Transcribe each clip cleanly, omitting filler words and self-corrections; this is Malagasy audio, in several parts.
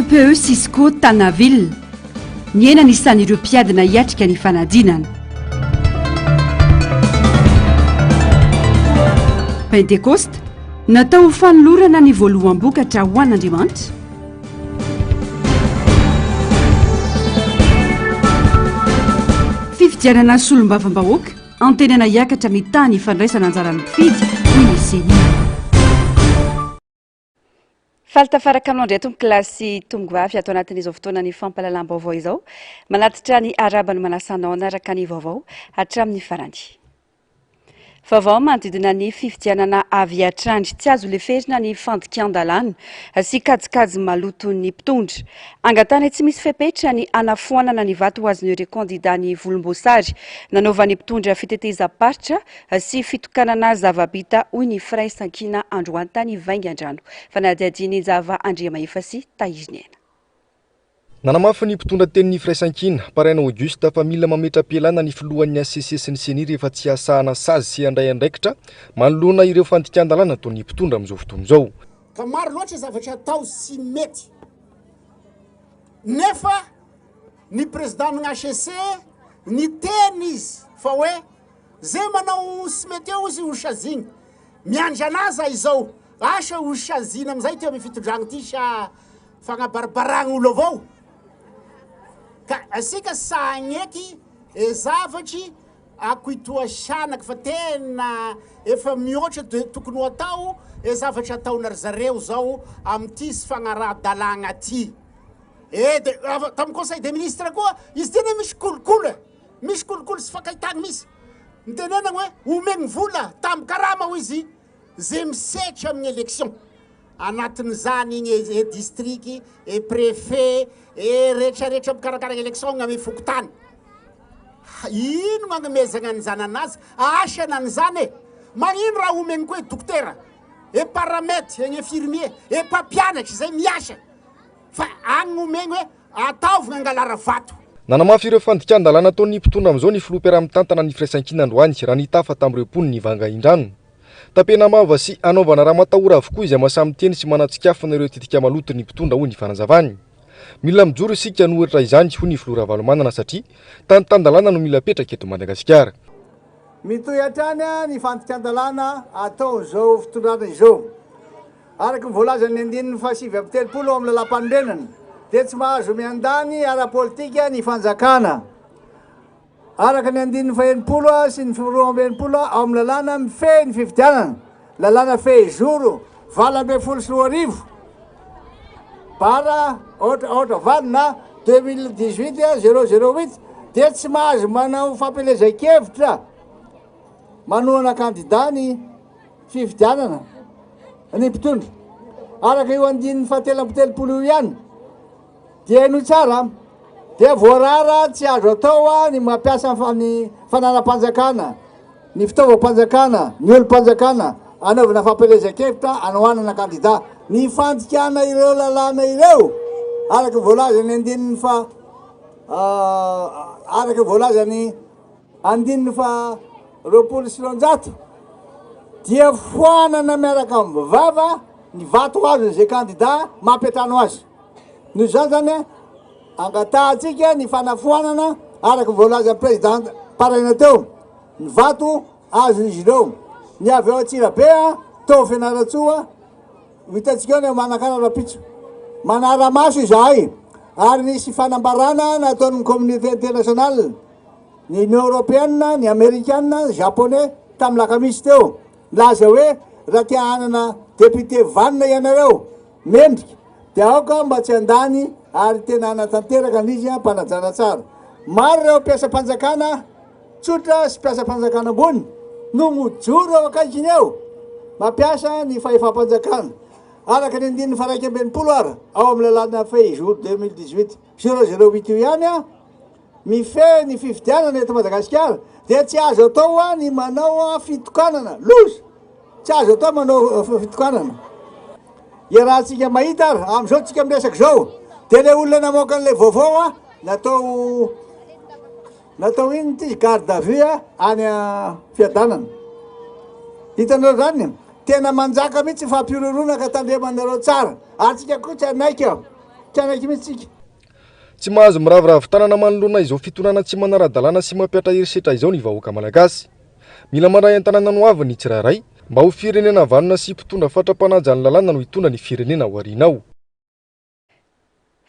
CPE Cisco Tanaville niena nisan'ireo mpiadina hiatrika ny fanadinana. Pentecoste natao ho fanolorana ny voaloham-bokatra ho an'Andriamanitra. Fifidianana solombavam-bahoaka antenana hiakatra mitany ifandraisana anjaran'ny mpifidy hoy ny CENI. Faltafaraka aminao indray tombokilasy tombovavy ato anatin'izao fotoana ny fampalalam-baovao izao manatitra ny arabany manasanao anaraka ny vaovao hatramin'ny farany. Vaovao manodidina ny fifidianana avy hatrandry tsy azo leferina ny fandikan-dalàna sy kajikajy maloto ny mpitondra. Angatana tsy misy fepetra ny anafoanana ny vato ho azon'ireo kandida ny volomboasary nanaova ny mpitondra fitetezam-paritra sy fitokanana zava-bita hoy ny firaisan-kina Androantany Vaingan-drano. Fanadihadiany Java Andriamaefasy Tahiriniana. Nanamafy ny mpitondra tenin'ny firaisan-kina Paraina Auguste fa mila mametra-pialana ny filohan'ny ACC sy ny CENI rehefa tsy asahana sazy sy andray andraikitra manoloana ireo fandikan-dalàna toy ny mpitondra amin'izao fotoana izao. Ka maro loatra zavatra atao sy mety. Nefa ny président ACC ny teny izy fa hoe zay manao sy mety eo izy ho saziny. Miandry anazy izao asa ho sazina amin'izay teo amin'ny fitondrana ity sa fagnabarbaragna olo avao. Ka asika sagneky zavatry akoitoa sanaka fa tena efa mihoatra tokony ho atao zavatry ataonary zareo zao amin'ity sy fagnara-dalàna ty. Tamin'ny conseil des ministres koa izy tena misy kolokolo sy fakahitana misy mitenena hoe omegny vola tamin'ny karama ho izy zay misetra amin'ny élection. Anatin'izany igny district préfet rehetrarehetra mikarakara élection ame fokotany. Ino magnomezana an'izany anazy asana an'izany magnino raha omegny koa dokotera paramètre infirmier mpampianatra zay miasa fa agny omegny hoe ataovina angalara vato. Nanamafy ireo fandikan-dalàna ataon'ny mpitondra amin'izao ny filoha mitantana ny firaisan-kina Androany raha nitafa tamin'ireo mponiny Vangaindrano. Tapena mava sy anaovana raha matahora avokoa izay mahasamy teny sy manatsikafana ireo titika maloto ny mpitondra hoy ny fanazavany. Mila mijoro isika nohatra izany hoy ny filoha Ravalomanana satria tany-tan-dalàna no mila petraka eto Madagasikara. Mitohy hatrany ny fandikan-dalàna atao izao fitondrana izao. Araka ny voalazany andininy fa 7 amin'ny lalam-pandrenana dia tsy mahazo miandany ara-politika ny fanjakana. Araka ny andininy fa 90 sy ny 90 amin'ny lalàna mifehy ny fifidianana. Lalàna fehy zoro 2024 para ohatra vanina 2018-008 dia tsy mahazo manao fampelezan-kevitra manohana kandida ny fifidianana ny mpitondra. Araka io andininy fa 3 ihany dia ino tsara dia voarara tsy azo atao ny mampiasa ny fananam-panjakana, ny fitaovam-panjakana, ny olo-panjakana anaovana fampelezan-kevitra anohanana kandida. Ny fandikana ireo lalàna ireo araka voalazany andininy fa araka voalazany andininy fa 20 dia foanana miaraka amin'ny vava ny vato azo zay kandida mampiatrano azy. Noho izany zany angatantsika ny fanafoanana araka voalazany président Paraina teo ny vato azo izy ireo. Ny avy eo Antsirabe tao Fianaratsoa hitantsika eo manakana rapitso manara-maso izahay ary nisy fanambarana nataon'ny communauté internationale ny Union européenne, ny américaine, japonais tamin'ny lakamisy teo laza hoe raha tia hanana député vanina ianareo mendrika dia aoka mba tsy andany ary tena hanatanteraka n'izy mpanajana tsara. Maro reo mpiasa-panjakana tsotra sy mpiasa-panjakana ambony no mijoro eo akaikiny eo mampiasa ny fahefam-panjakana. Araka ny andininy fa 120 ara ao amin'ny lalàna feuille jour 2018-008 io ihany mifehy ny fifidianana eto Madagasikara dia tsy azo atao ny manao fitokanana loza, tsy azo atao manao fitokanana. Iarahantsika mahita amin'izao tsika miresaka zao dia le olona namoaka an'ilay vaovao natao ino ty garde à vue any fiadanana. Hitanao zany tena manjaka mihitsy fampirorona ka tandremanareo tsara. Antsika koa tsy anaika tianaiky mihitsika tsy mahazo miravoravo tanana manoloana izao fitonana tsy manara-dalàna sy mampiatra herisetra izao ny vahoaka malagasy. Mila mandray an-tanàna no avy ny tsirairay mba ho firenena vanona sy mpitondra fatra-panaja ny lalàna no hitondra ny firenena ho arianao.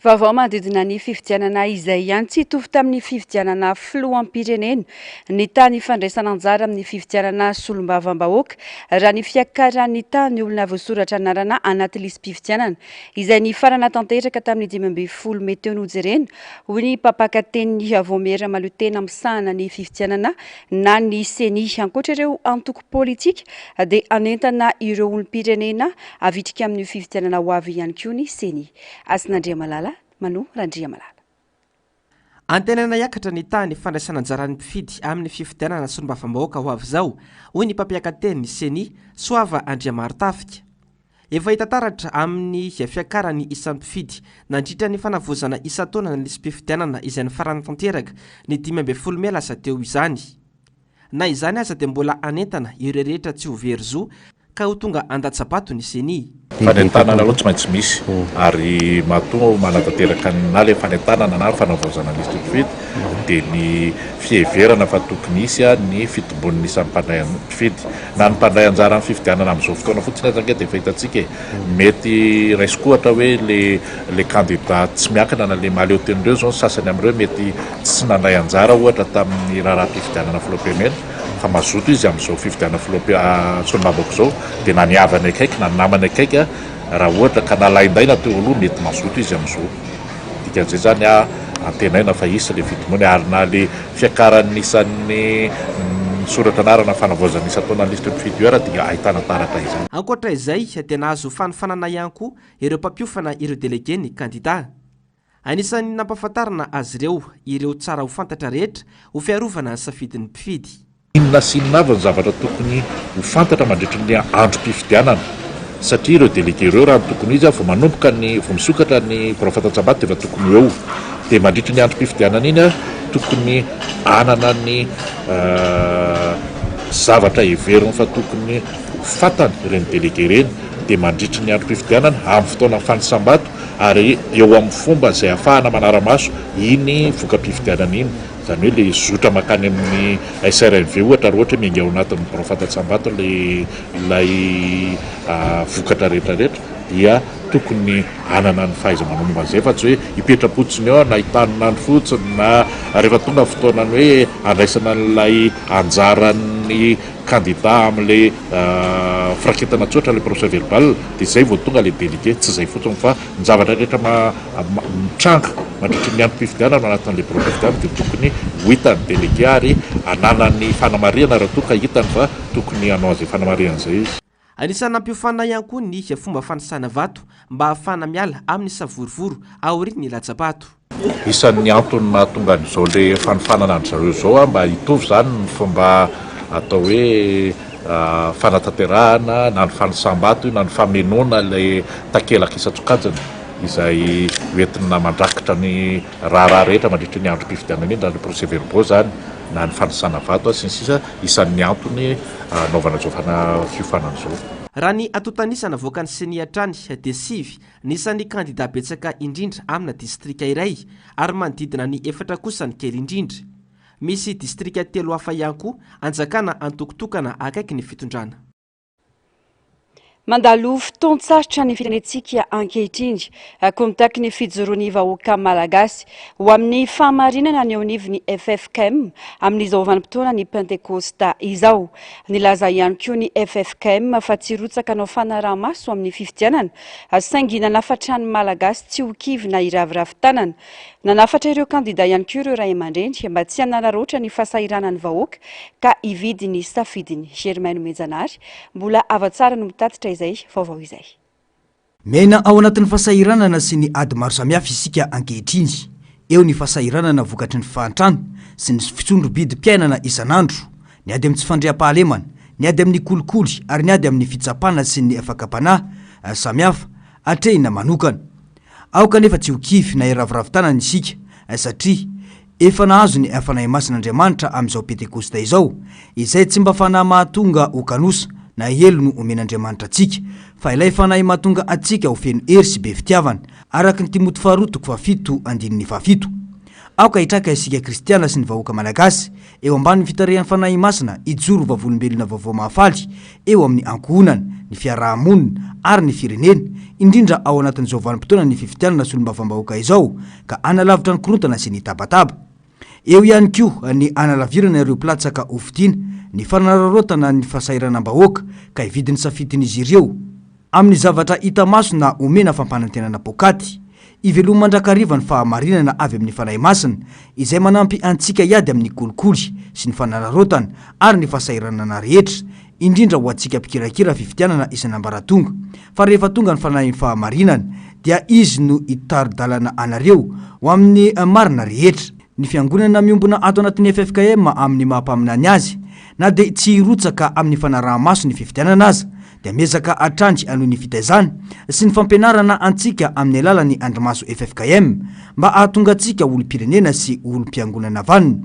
Vaovao manodidina ny fifidianana izay ihany tsy hitovy tamin'ny fifidianana filoham-pirenena ny tany fandraisana anjara amin'ny fifidianana solombavam-bahoaka raha ny fiakaran'ny tany olona voasoratra anarana anaty listim-pifidianana izay ny farana tanteraka tamin'ny 15 Mey teo nojerena hoy ny mpampaka teny Voamera Malotena amisahana ny fifidianana na ny seni ankoatra ireo antoko politika dia anentana ireo olom-pirenena avitrika amin'ny fifidianana ho avy ihany koa ny seni. Asinandria Malala Manu Randria Malala. Antenana yakatra ny tany fandraisana anjaran'ny mpifidy amin'ny fifidianana solombavam-bahoaka ho avy zao hoy ny mpampiaka teny seni Soava Andriamaro Tafika. Efa hita taratra amin'ny fiakarany isan'ny mpifidy nandritra ny fanavozana isa-taona ny listim-pifidianana izay ny farany tanteraka ny 15 Mey lasa teo izany. Na izany aza dia mbola anentana ireo rehetra tsy ho verozo ka ho tonga andatsabato ny seni. Fanentanana aloha tsy maintsy misy ary mahatonga manatanteraka na le fanentanana na fanavozana ny mpifidy dia ny fieverana fa tokony isy ny fitombon'ny isan'ny mpandray mpifidy na ny mpandray anjara amin'ny fifidianana amin'izao fotoana fotsiny azange dia fahitantsika mety raisiko ohatra hoe le candidat tsy miankina na le mahaleo tenindreo zao sasany amin'ireo mety tsy nandray anjara ohatra tamin'ny raharaham-pifidianana filoham-pirenena fa mazoto izy amin'izao fifidianana solombavam-bahoaka zao dia na niavany akaiky na namany akaiky raha ohatra ka nalaindaina teo aloha mety mazoto izy amin'izao. Dikan'izay zany antenaina fa isa le fitomony ary na le fiakaran'ny isan'ny soratra anarana fanavozana isa-taona ny listim-pifidy ara dia ahitana taratra izany. Ankoatra izay dia nahazo fanofanana ihany koa ireo mpampiofana ireo delege ny kandida. Anisan'ny nampafantarana azy ireo tsara ho fantatra rehetra ho fiarovana ny safidin'ny mpifidy. Inona sy inona avy ny zavatra tokony ho fantatra mandritra ny androm-pifidianana satria ireo delege ireo raha tokony izy vao manomboka vao misokatra ny birafatatsambato dia efa tokony eo dia mandritra ny androm-pifidianana iny tokony anana ny zavatra heveriny fa tokony fantany ireny delege ireny dia mandritra ny androm-pifidianana amin'ny fotoana fanisambato ary eo amin'ny fomba izay ahafahana manara-maso iny voka-pifidianana iny. Zany hoe le zotra makany amin'ny SRNV ohatra roatra miainga ao anatin'ny birafatatsambato ilay vokatra rehetrarehetra dia tokony anana ny fahaiza-manomba an'izay fa tsy hoe hipetra-potsiny eo na hitanina ny fotsiny na rehefa tonga fotoanany hoe andraisana n'ilay anjaran'ny candidat amin'ilay firaketana tsotra le procès verbal dia izay vao tonga le délégué tsy izay fotsiny fa ny zavatra rehetra mitranga mandritra ny androm-pifidianana anatin'le bureau fifidianana dia tokony ho hitany délégué ary ananany fanamarihana raha toa ka hitany fa tokony hanao an'izay fanamarihana izay izy. Anisany nampiofana ihany koa ny fomba fanisana vato mba ahafana miala amin'ny savorovoro aorian'ny latsabato. Isan'ny antony mahatonga an'izao le fanofanana an'zareo zao mba hitovy zany ny fomba atao hoe fanatanterahana na ny fanisambato na ny famenoana le takelaka isa-tsokajiny izay hoentina mandrakitra ny raharaha rehetra mandritra ny androm-pifidianana iny na le procès verbal zany na ny fanisana vato sy ny sisa isan'ny antony naovana zao fiofanana zao. Raha ny atotanisana voaka ny seni hatrany dia sivy nisan'ny kandida betsaka indrindra amina distrika iray ary manodidina ny 4 kosa ny kely indrindra. Misy distrika 3 hafa ihany koa anjakana antokotokana akaiky ny fitondrana. Mandalo fotoan-tsarotra ny firenentsika ankehitriny koa mitaky ny fijoroan'ny vahoaka malagasy ho amin'ny fahamarinana ny onivy ny FFKM amin'izao vanim-potoana ny Pentekosta izao. Nilaza ihany koa ny FFKM fa tsy rotsaka anao fanaraha-maso amin'ny fifidianana saingy nanafatra ny malagasy tsy ho kivy na iraviravin-tanana. Nanafatra ireo kandida ihany koa ireo ray aman-dreny mba tsy hanararoatra ny fahasahiranany vahoaka ka hividy ny safidiny. Germaine Menjanary mbola avatsara no mitatitra izay vaovao izay. Mena ao anatin'ny fahasahiranana sy ny ady maro samihafa isika ankehitriny. Eo ny fahasahiranana vokatry ny fahantrano sy ny fitsondro-bidim-piainana isan'andro, ny ady amin'ny tsy fandriam-pahalemana, ny ady amin'ny kolikoly ary ny ady amin'ny fitsapana sy ny afakapanahy samihafa atrehina manokana. Ao kanefa tsy ho kivy na iraviravin-tanana isika satria efa nahazo ny fanahy masin'Andriamanitra amin'izao Pentekosta izao, izay tsy mba fanahy mahatonga ho kanosa na elo no omen'Andriamanitra atsika, fa ilay fanahy mahatonga atsika ho feno hery sy be fitiavana araky ny Timoty faharoa toko fafito andininy fafito. Aoka hitraka isika kristiana sy ny vahoaka malagasy eo ambany fitarehan'ny fanahy masina ijoro vavolombelona vaovao mahafaly eo amin'ny ankohonana ny fiarahamonina ary ny firenena indrindra ao anatin'izao vanim-potoana ny fifitianana sy olombavambahoaka izao ka analavitra ny korontana sy ny tabataba. Eo ihany koa ny analavirana ireo platsaka ofidiana ny fanararotana ny fasairanam-bahoaka ka hividin'ny safitin'izy ireo amin'ny zavatra hita maso na omena fampanantenana pokaty. Iveloma mandrakariva ny fahamarinana avy amin'ny fanahy masina izay manampy antsika iady amin'ny kolikoly sy ny fanararotana ary ny fasairanana rehetra indrindra ho antsika mpikirakira fifitianana isan'ambaratonga. Fa rehefa tonga ny fanahy fahamarinana dia izy no itaridalana anareo ho amin'ny marina rehetra. Ny fiangonana miombona ato anatin'ny FFKM amin'ny mahampaminany azy na de tsy hirotsaka amin'ny fanaraha-maso ny fifitianana aza dia mezaka atrandy anoho ny fitaizana sy ny fampianarana antsika amin'ny alalan'ny andrimaso FFKM mba ahatonga antsika olom-pirenena sy olom-piangonana vanina.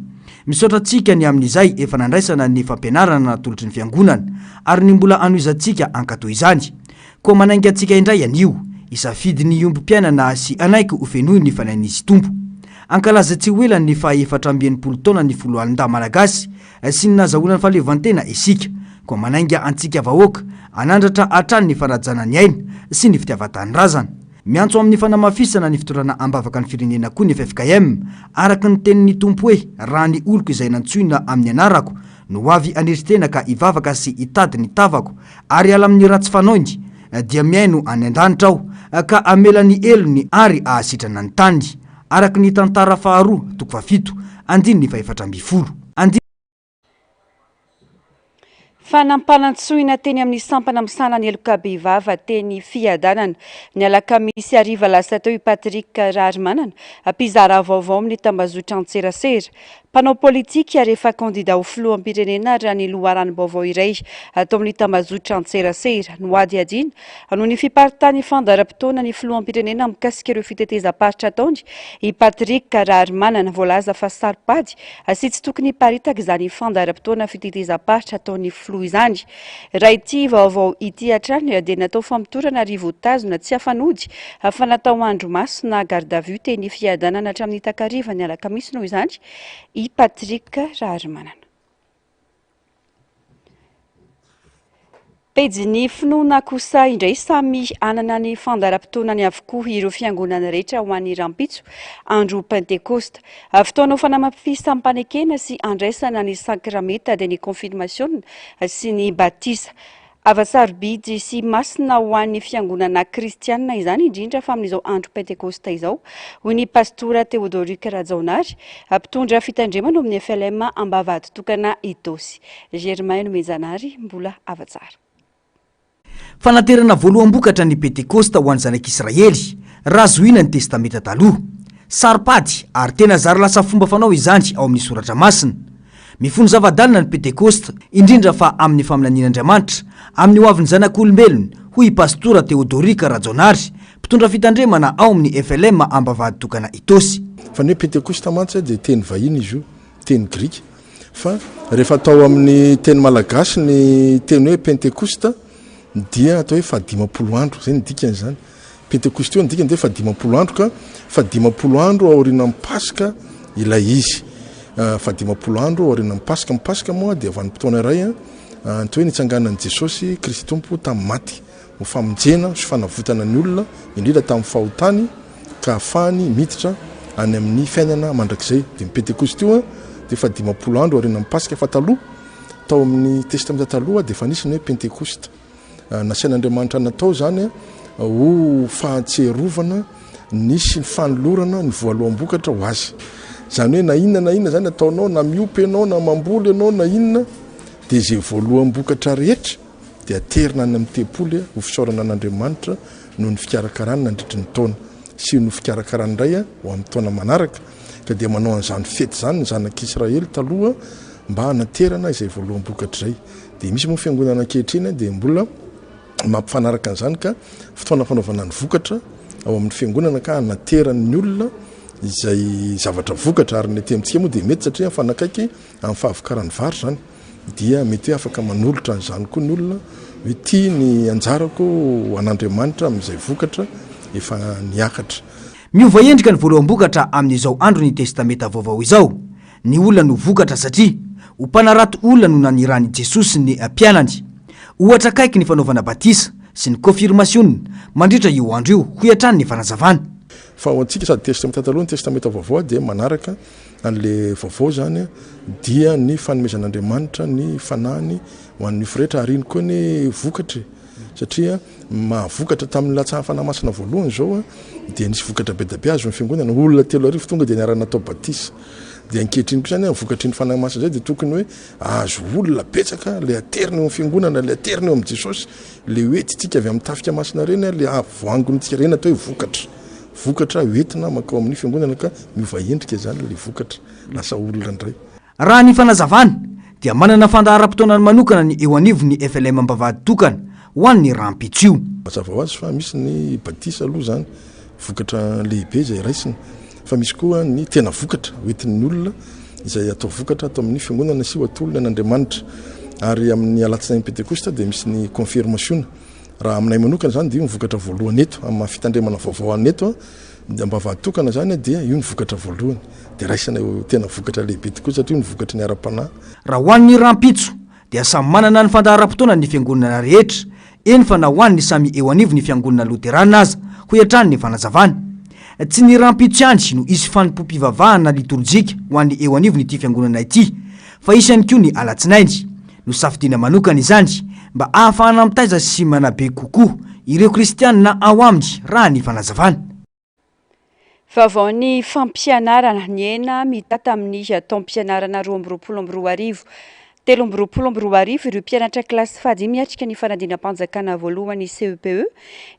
Misaotra antsika ny amin'izay efa nandraisana ny fampianarana natolotry ny fiangonana ary ny mbola anohizantsika ankatoy izany. Koa manainga antsika indray anio isafidy ny iombi-piainana sy anaiky ho fenoy ny fanain'izy tompo. Ankalaza tsy hoela ny faha-480 taona ny foloalinda malagasy sy ny nazahoana ny fahalevantena isika. Koa manainga antsika vahoaka anandratra atrany ny fanajana ny aina sy ny fitiavatany razana. Miantso amin'ny fanamafisana ny fitorana ambavaka ny firenena koa ny FFKM araky ny tenin'ny tompo hoe raha ny oloko izay nantsoina amin'ny anarako no avy aneritena ka ivavaka sy itady ny tavako ary ala amin'ny ratsy fanaony dia miaino any an-danitra aho ka amela ny elony ary ahasitrana ny tany. Araky ny tantara faharoa toko fafito andininy fahefatram-bifolo. Fanampanantsoina teny amin'ny sampana misana ny elokabevava teny fiadanana ny alakamisy ariva lasa teo i Patrick Rarimanana mpizara vaovao amin'ny tambazotra Antserasera. Mpanao politika rehefa kandida ho filoham-pirenena raha ny loharano-baovao iray atao amin'ny tambazotra Antserasera no ady adina noho ny fiparitany fandaram-potoana ny filoham-pirenena mikasika ireo fitetezam-paritra ataony i Patrick Rarimanana voalaza fa saripady sy tsy tokony hiparitaka izany fandaram-potoana fitetezam-paritra ataony filoha izany. Raha ity vaovao ity hatrany dia natao famitorana rivotazona tsy hafanody fa natao andro maso na garde à vue teny fiadanana hatramin'ny takariva ny alakamisy noho izany i Patrick Rarimanana. Pejiny finoana kosa indray samy anana ny fandaram-potoanany avokoa ireo fiangonana rehetra ho an'ny rampitso andro Pentekosta. Fotoana fanamafisam-panekena sy andraisana ny sakramenta dia ny confirmation sy ny batisa. Avasarobidy sy masina ho an'ny fiangonana kristianina izany indrindra fa amin'izao andro Pentekosta izao hoy ny pastora Teodorika Rajaonary mpitondra fitandremana amin'ny FLM ambavady tokana Itosy. Germain Mejanary mbola avatsara. Fanaterana voaloham-bokatra ny Pentekosta ho an'ny zanak'Israely razoina ny testamenta taloha. Saripady ary tena zary lasa fomba fanao izany ao amin'ny soratra masina. Mifono zavadalina ny Pentekosta indrindra fa amin'ny faminanian'Andriamanitra amin'ny hoavin'ny zanak'olombelona hoy pastora Teodorika Rajaonary mpitondra fitandremana ao amin'ny FLM ambavady tokana Itosy. Fa ny Pentekosta mantsy dia teny vahiny izy io, teny grika. Fa rehefa atao amin'ny teny malagasy ny teny hoe Pentekosta dia atao hoe fahadimapolo andro, zay ny dikany zany. Pentekosta io ny dikany dia fahadimapolo andro ka fahadimapolo andro aoriana Paska ilay izy. Fahadimapolo andro aoriana Paska moa dia vanim-potoana iray antao hoe nitsanganan'i Jesosy Kristy Tompo tamin'ny maty, ho famonjena sy fanavotana ny olona indrindra tamin'ny fahotany ka ahafahany miditra any amin'ny fiainana mandrakizay. Dia ny Pentekosta io dia fahadimapolo andro aoriana Paska fa taloha tao amin'ny testamenta taloha dia fa nisy ny hoe Pentekosta. Nasain'Andriamanitra natao zany ho fahatserovana nisy ny fanolorana ny voaloham-bokatra ho azy. Zany hoe na inona zany ataonao na miopy ianao na mamboly ianao na inona dia izay voaloham-bokatra rehetra dia aterina any amin'ny tempoly ho fisaorana an'Andriamanitra noho ny fikarakarana nandritry ny taona sy no fikarakarana indray ho amin'ny taona manaraka. Ka dia manao an'izany fety zany ny zanak'Israely taloha mba hanaterana izay voaloham-bokatra izay. Dia misy moa fiangonana ankehitriny dia mbola mampifanaraka an'izany ka fotoana fanaovana ny vokatra ao amin'ny fiangonana ka hanateran'ny olona izay zavatra vokatra ary ny aty amintsika moa dia mety satria fanakaiky amin'ny fahavokaran'ny vary zany dia mety hoe afaka manolotra an'izany koa ny olona hoe tia ny anjarako an'Andriamanitra amin'izay vokatra efa niakatra. Miova endrika ny voaloam-bokatra amin'izao andro ny testameta vaovao izao. Ny olona no vokatra satria ho mpanarato olona no nanirany Jesosy ny mpianany. Ohatra kaiky ny fanaovana batisa sy ny confirmation mandritra io andro io ho hatrany ny fanazavana. Fa ho antsika sady testameta taloha ny testameta vaovao dia manaraka an'le vaovao zany dia ny fanomezan'Andriamanitra ny fanahiny ho an'ny firehetra ariny koa ny vokatra satria mahavokatra tamin'ny latsaha fanamasina voalohany zao dia nisy vokatra be da be azo ny fiangonana olona 3 arivo tonga dia niarana atao batisa dia ankehitriny koa zany vokatry ny fanamasina zay dia tokony hoe azo olona betsaka le ateriny eo amin'ny fiangonana le ateriny eo amin'ny Jesosy le hoetitsika avy amin'ny tafika masina reny le avoangonitsika reny atao hoe vokatra hoetina makao amin'ny fiangonana ka miova endrika zany le vokatra lasa olona ndray. Raha ny fanazavana dia manana fandaharam-potoanany manokana ny eo anivony FLM ambavady tokana ho an'ny rampitso. Mazava ho azy fa misy ny batisa aloha zany vokatra lehibe izay raisina fa misy koa ny tena vokatra hoetin'ny olona izay atao vokatra atao amin'ny fiangonana sy atolona n'Andriamanitra ary amin'ny alatsinainy Pentekosta dia misy ny confirmation. Raha aminay manokana zany dia io ny vokatra voalohany eto amin'ny fitandremana vaovao eto ambavady tokana zany dia io ny vokatra voalohany dia raisina tena vokatra lehibe tokoa satria io ny vokatra ny ara-panahy. Raha ho an'ny rampitso dia samy manana ny fandaharam-potoana ny fiangonana rehetra eny fa na ho an'ny samy eo anivony fiangonana loterana aza ho hatrany ny fanazavana. Tsy ny rampitso ihany no isy fanimpom-pivavahana liturjika ho an'ny eo anivony ity fiangonana ity fa isany koa ny alatsinainy no safidiana manokana izany mba ahafahana mitaiza sy manabe kokoa ireo kristianina ao aminy raha ny fanazavana. Vaovao ny fampianarana ny ena mitata amin'ny taom-pianarana 2024 3 ireo mpianatra kilasy fady miatrika ny fanadina-mpanjakana voalohany CEPE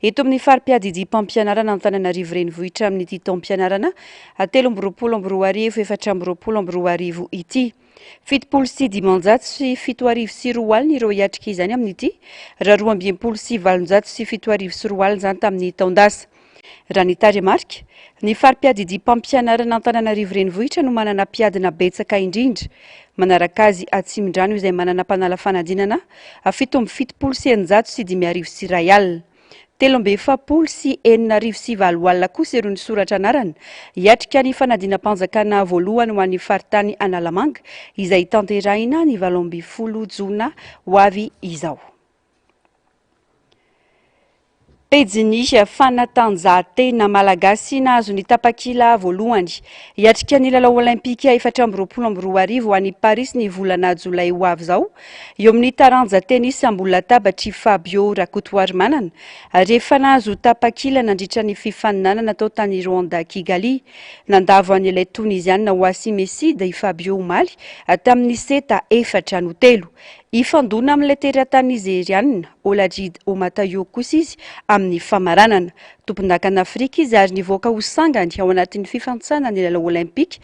eto amin'ny farim-piadidim-pampianarana Antananarivo renivohitra amin'ity taom-pianarana 3 ity. 7 sy 7 ireo iatrika izany amin'ity raha 2 sy 7 zany tamin'ny taondasa. Raha ny taremarika ny farim-piadidim-pampianarana Antananarivo renivohitra no manana mpiadina betsaka indrindra. Manaraka azy Atsimondrano izay manana mpanala fanadinana 7 sy 900 sy R1. 3 sy 9 sy 9 kosa ireo ny soratra anarana iatrika ny fanadina-mpanjakana voalohany ho an'ny faritany Analamanga izay tanterahina ny 20 Jona ho avy izao. Pejiny fanatanjahantena malagasy nahazo ny tapakila voalohany iatrika ny lalao olimpika 2024 ho an'ny Paris ny volana Jolay ho avy zao eo amin'ny taranja tenisy ambony latabatry Fabio Rakotoarimanana rehefa nahazo tapakila nandritra ny fifaninanana tao tany Rwanda Kigali nandavo an'ilay Tunisiana Wassim Messid i Fabio Maly tamin'ny seta 4-3 ifandona amin'ilay teratany nigeriana Olajide Omatayo kosa izy amin'ny famaranana tompon-dakana Afrika izy ary nivoaka ho sangany ao anatin'ny fifantsana ny lalao olimpika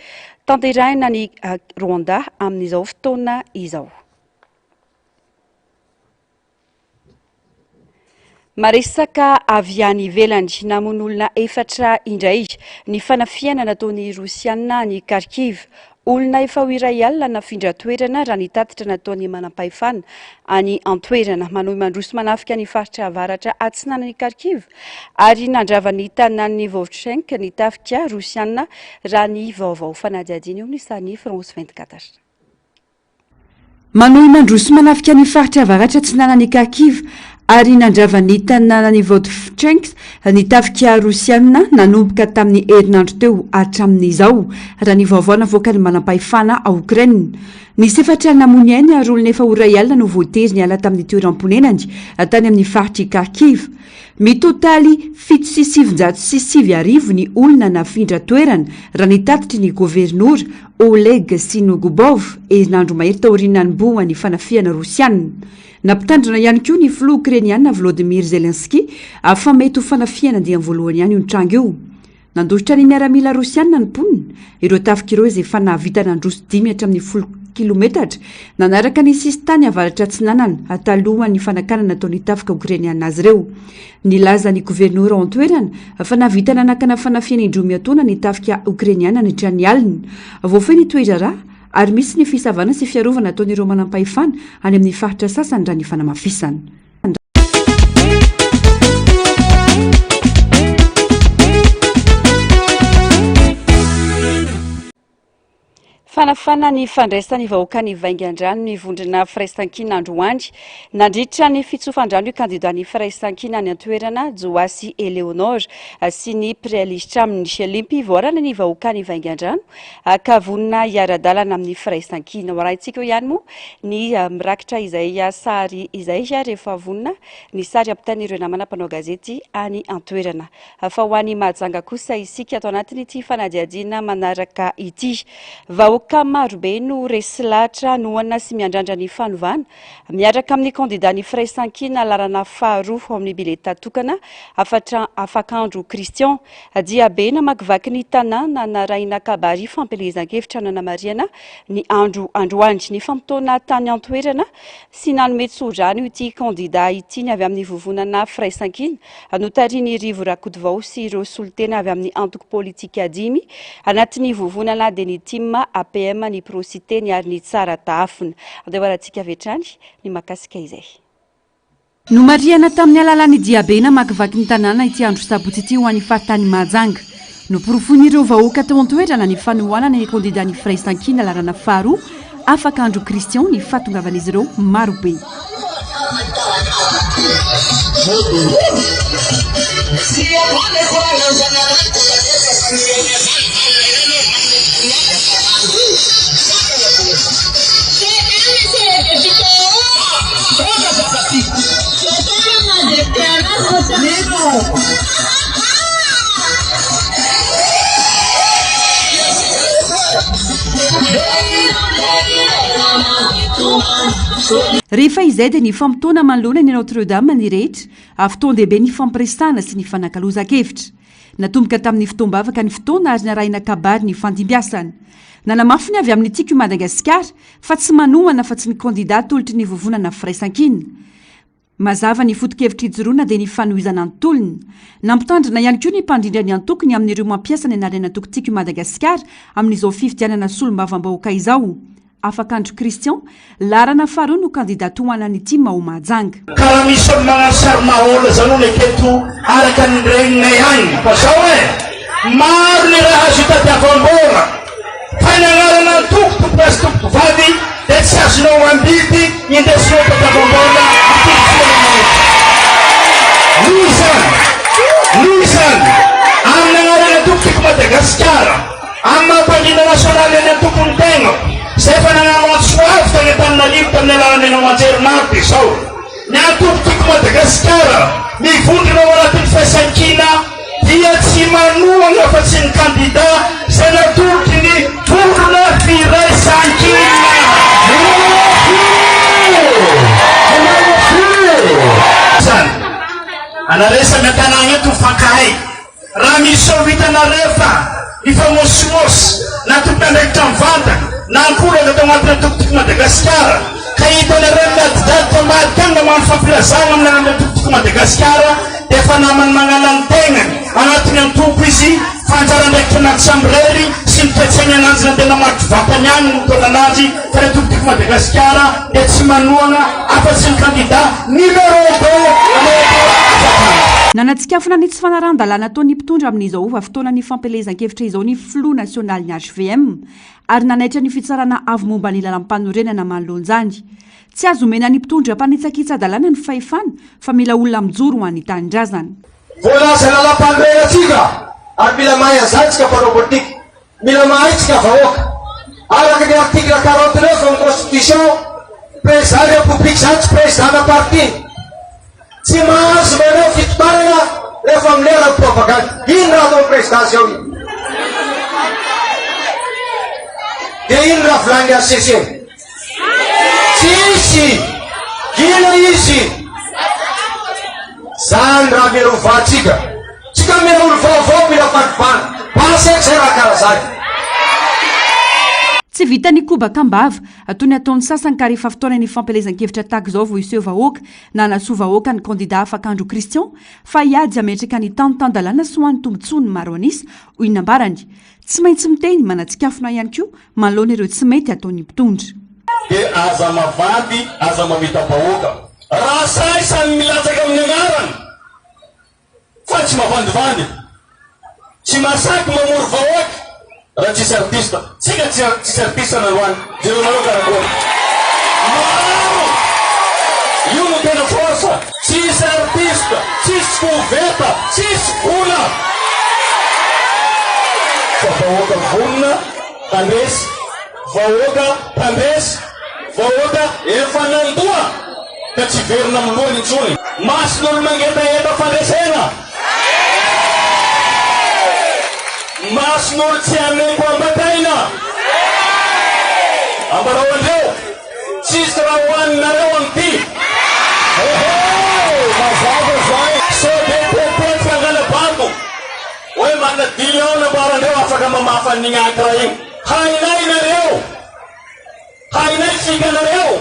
tanterahina ny Rwanda amin'izao fotoana izao. Maresaka avy any ivelany namon'olona 4 indray ny fanafiana nataon'ny Rosiana ny Kharkiv. Olona efa iray alina nafindra toerana raha nitatitra nataony manampahefana any antoerana manohy mandroso manafika ny faritra avaratra atsinana ny Kharkiv ary nandrava ny tanàn'ny Vovchensk ny tafika Rosiana raha ny vaovao fanadihadiana eo amin'ny sany France 24. Manohy mandroso manafika ny faritra avaratra atsinana ny Kharkiv ary nandrava ny tanànany Vovchensk ny tafika Rosiana nanomboka tamin'ny herinandro teo hatramin'izao raha ny vaovao navoaka ny manampahefana ao Ukraine. Ny sefatra namony ainy ary olona efa iray alina no voatery ny ala tamin'ny toeram-ponenany tany amin'ny faritry Kharkiv. Mitotaly 7,709 ny olona nafindra toerana raha nitatitry ny gôvernora Oleg Sinogubov herinandro mahery taorian'ny boa ny fanafiana Rosiana. Nampitandrina ihany koa ny filoha Ukrainiana Volodymyr Zelensky afa mety ho fanafiana dia voalohany ihany io ny tranga io. Nandositra ny miaramila Rosiana ny mponina ireo tafika ireo izay efa nahavita nandroso 10 hatramin'ny 10 kilometatra nanaraka ny sistany avaratra atsinanana talohan'ny fanakanana nataon'ny tafika Ukrainiana azy ireo. Nilaza ny gôvernora antoerana fa nahavita nanakana fanafiana indromy atoana ny tafika Ukrainiana ny trany alina. Voafehy ny toerara ary misy ny fisavana sy fiarovana ataon'ireo manampahefana any amin'ny faritra sasany raha ny fanamafisana. fanafana ny fandraisany vahoaka ny vaingan-drano ny vondrona firaisan-kina androany nandritra ny fitsofandrano io kandida ny firaisan-kina ny antoerana Joasy Eleonora sy ny préalistra amin'ny Shelimpy voarana ny vahoaka ny vaingan-drano ka vonina iara-dalana amin'ny firaisan-kina horaintsika ihany moa ny mirakitra izay sary izay rehefa vonina ny sary ampitan'ireo namana mpanao gazety any antoerana fa ho any Mahajanga kosa isika ato anatin'ity fanadiadiana manaraka ity vahoaka marobe no resy lahatra noana sy miandrandra ny fanovana miaraka amin'ny kandida ny firaisan-kina larana faharoa amin'ny bileta tokana Afakandro Christian dia be namakivaky ny tanàna naraina kabary fampelezan-kevitra nanamariana ny androany ny fampitona tany antoerana sy nanome tsorano ity kandida ity ny avy amin'ny vovonana firaisan-kina notariny Rivo Rakotovao sy ireo solitena avy amin'ny antoko politika dimy anatin'ny vovonana Denitima APM ny prosite ny ary ny tsara taafina andeo aratsika vetrany ny makasika izay no mariana tamin'ny alalan'ny diabena makivaky ny tanàna ity andro sabotsy ity ho an'ny fahatany Mahajanga no porofon'ireo vahoaka tao antoerana ny fanohanana ny kandida ny firaisan-kina larana faharoa Afakandro Christian ny fahatongavan'izy ireo marobe rehefa izay dia ny fampitona manoloana ny Notre-Dame ny rehetra fotoan-dehibe ny fampiresahana sy ny fanakalozan-kevitra natomboka tamin'ny fotoam-bavaka ny fotoana ary narahina kabary ny fandimbiasany nanamafiny avy amin'ny tiako Madagasikara fa tsy manohana fa tsy ny kandida tolotry ny vovonana firaisan-kina mazava ny foto-kevitra ijoroana dia ny fanohizana antolony nampitandrina ihany koa ny mpandrindra ny antokony amin'ireo mampiasa ny anarana tokotiko Madagasikara amin'izao fifidianana solombavam-bahoaka izao Afakandro Christian larana faharoa no kandida hoanan'ity Mao Mahajanga karaha misy magnano sary mahola zany ny aketo araka ny reninay any fa zao maro ny raha azo hitadiavam-bola fa ny agnarana tokotoko asy tokotoko vady dia tsy azonao ambidy indesinao tadiavam-bola noho izany amin'ny agnarana tokotiko Madagasikara amin'ny mampandrina nasionaly any an-tompony tegna zay fa nagnano antsoavy tagny Antananarivo tamin'ny alalany anao Anjerimary zao ny antokotiko Madagasikara mivondrona ao anatin'ny firaisan-kina dia tsy manohana fa tsy ny kandida zay natolotry ny vondrona firaisan-kina anaresa miantanagna eto fankahay raha misy ao hitanareo ifamosimosy na tomponandraikitra mivantana na ankorana tao agnatina tokotiko Madagasikara ka hitanareo miadidady fa mahatanga mamy fampilazana amin'ny alalan'ny tokotiko Madagasikara dia efa namany magnala ny tegnany anatiny antoko izy fanjarandraikitra anaty sy mitoetsaigny ananjy na tena makivatany any no mitona ananjy fa ny tokotiko Madagasikara dia tsy manohana afa-tsy ny kandida numéro 2 nanatsikafona ny tsy fanaran-dalàna ataony mpitondra amin'izao fotoana ny fampelezan-kevitra izao ny Flou National ny HVM ary nanaitra ny fitsarana avy momba ny lalam-panorenana manoloanjany tsy azo omena ny mpitondra mpanitsakitsa-dalàna ny fahefana fa mila olona mijoro ho an'ny tanindrazana voalaza lalam-panorenantsika ary mila mahay azatsika mpanao politika mila mahaitsika vahoaka araka ny article 49 amin'ny constitution président république zany tsy président na parti tsy mahazo manao fitotanana rehefa amin'ny lera propagande ino raha atao présidence ao iny dia ino raha volany RCC tsisy ino izy zany raha mirovatsika tsika mirolo vaovao mila fanivana paseky zay raha karaha zany tsy vita ny kobakambava toy ny ataon'ny sasany ka rehefa fotoana ny fampelezan-kevitra tahaka izao vao iseho vahoaka na nasoa vahoaka ny kandida Afakandro Christian fa iady ametraka ny tanotan-dalàna sy ho an'ny tombontsoany maro anisa hoy nambarany tsy maintsy miteny manatsikafona ihany koa manoloana ireo tsy mety ataony mpitondra dia aza mavady aza mamita vahoaka raha saisany milatsaka amin'ny agnarany fa tsy mavandivandy tsy masaky mamory vahoaka raha tsisy artiste tsika tsisy artiste naloany zero nareo karakory maro io no tena force tsisy artiste tsisy koveta tsisy vola fa vahoaka vonona tandresy vahoaka tandresy vahoaka efa nandoa ka tsy verina milohany intsony mason'olo mangetaheta fandresena mason'olo tsy ameko ambataina ambarao andreo tsisy raha hoaninareo amity mazava zay so de tetety angala bato hoe manadily ao nambarandreo afaka mamafa an'igny ankra igny hainay nareo hainay fikanareo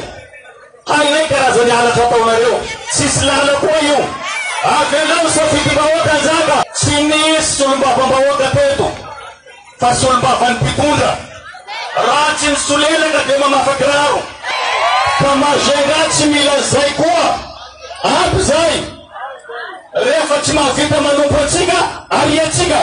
hainay karazany alatra ataonareo tsisy lala koa io avy andao safidim-bahoaka anjaka tsy nisy solom-bavambahoaka teto fa solom-bavany mpitondra raha tsy nisolelaka de mamafakiraro fa mazenga tsy mila zay koa ampy zay rehefa tsy mahavita manompo atsika ariatsika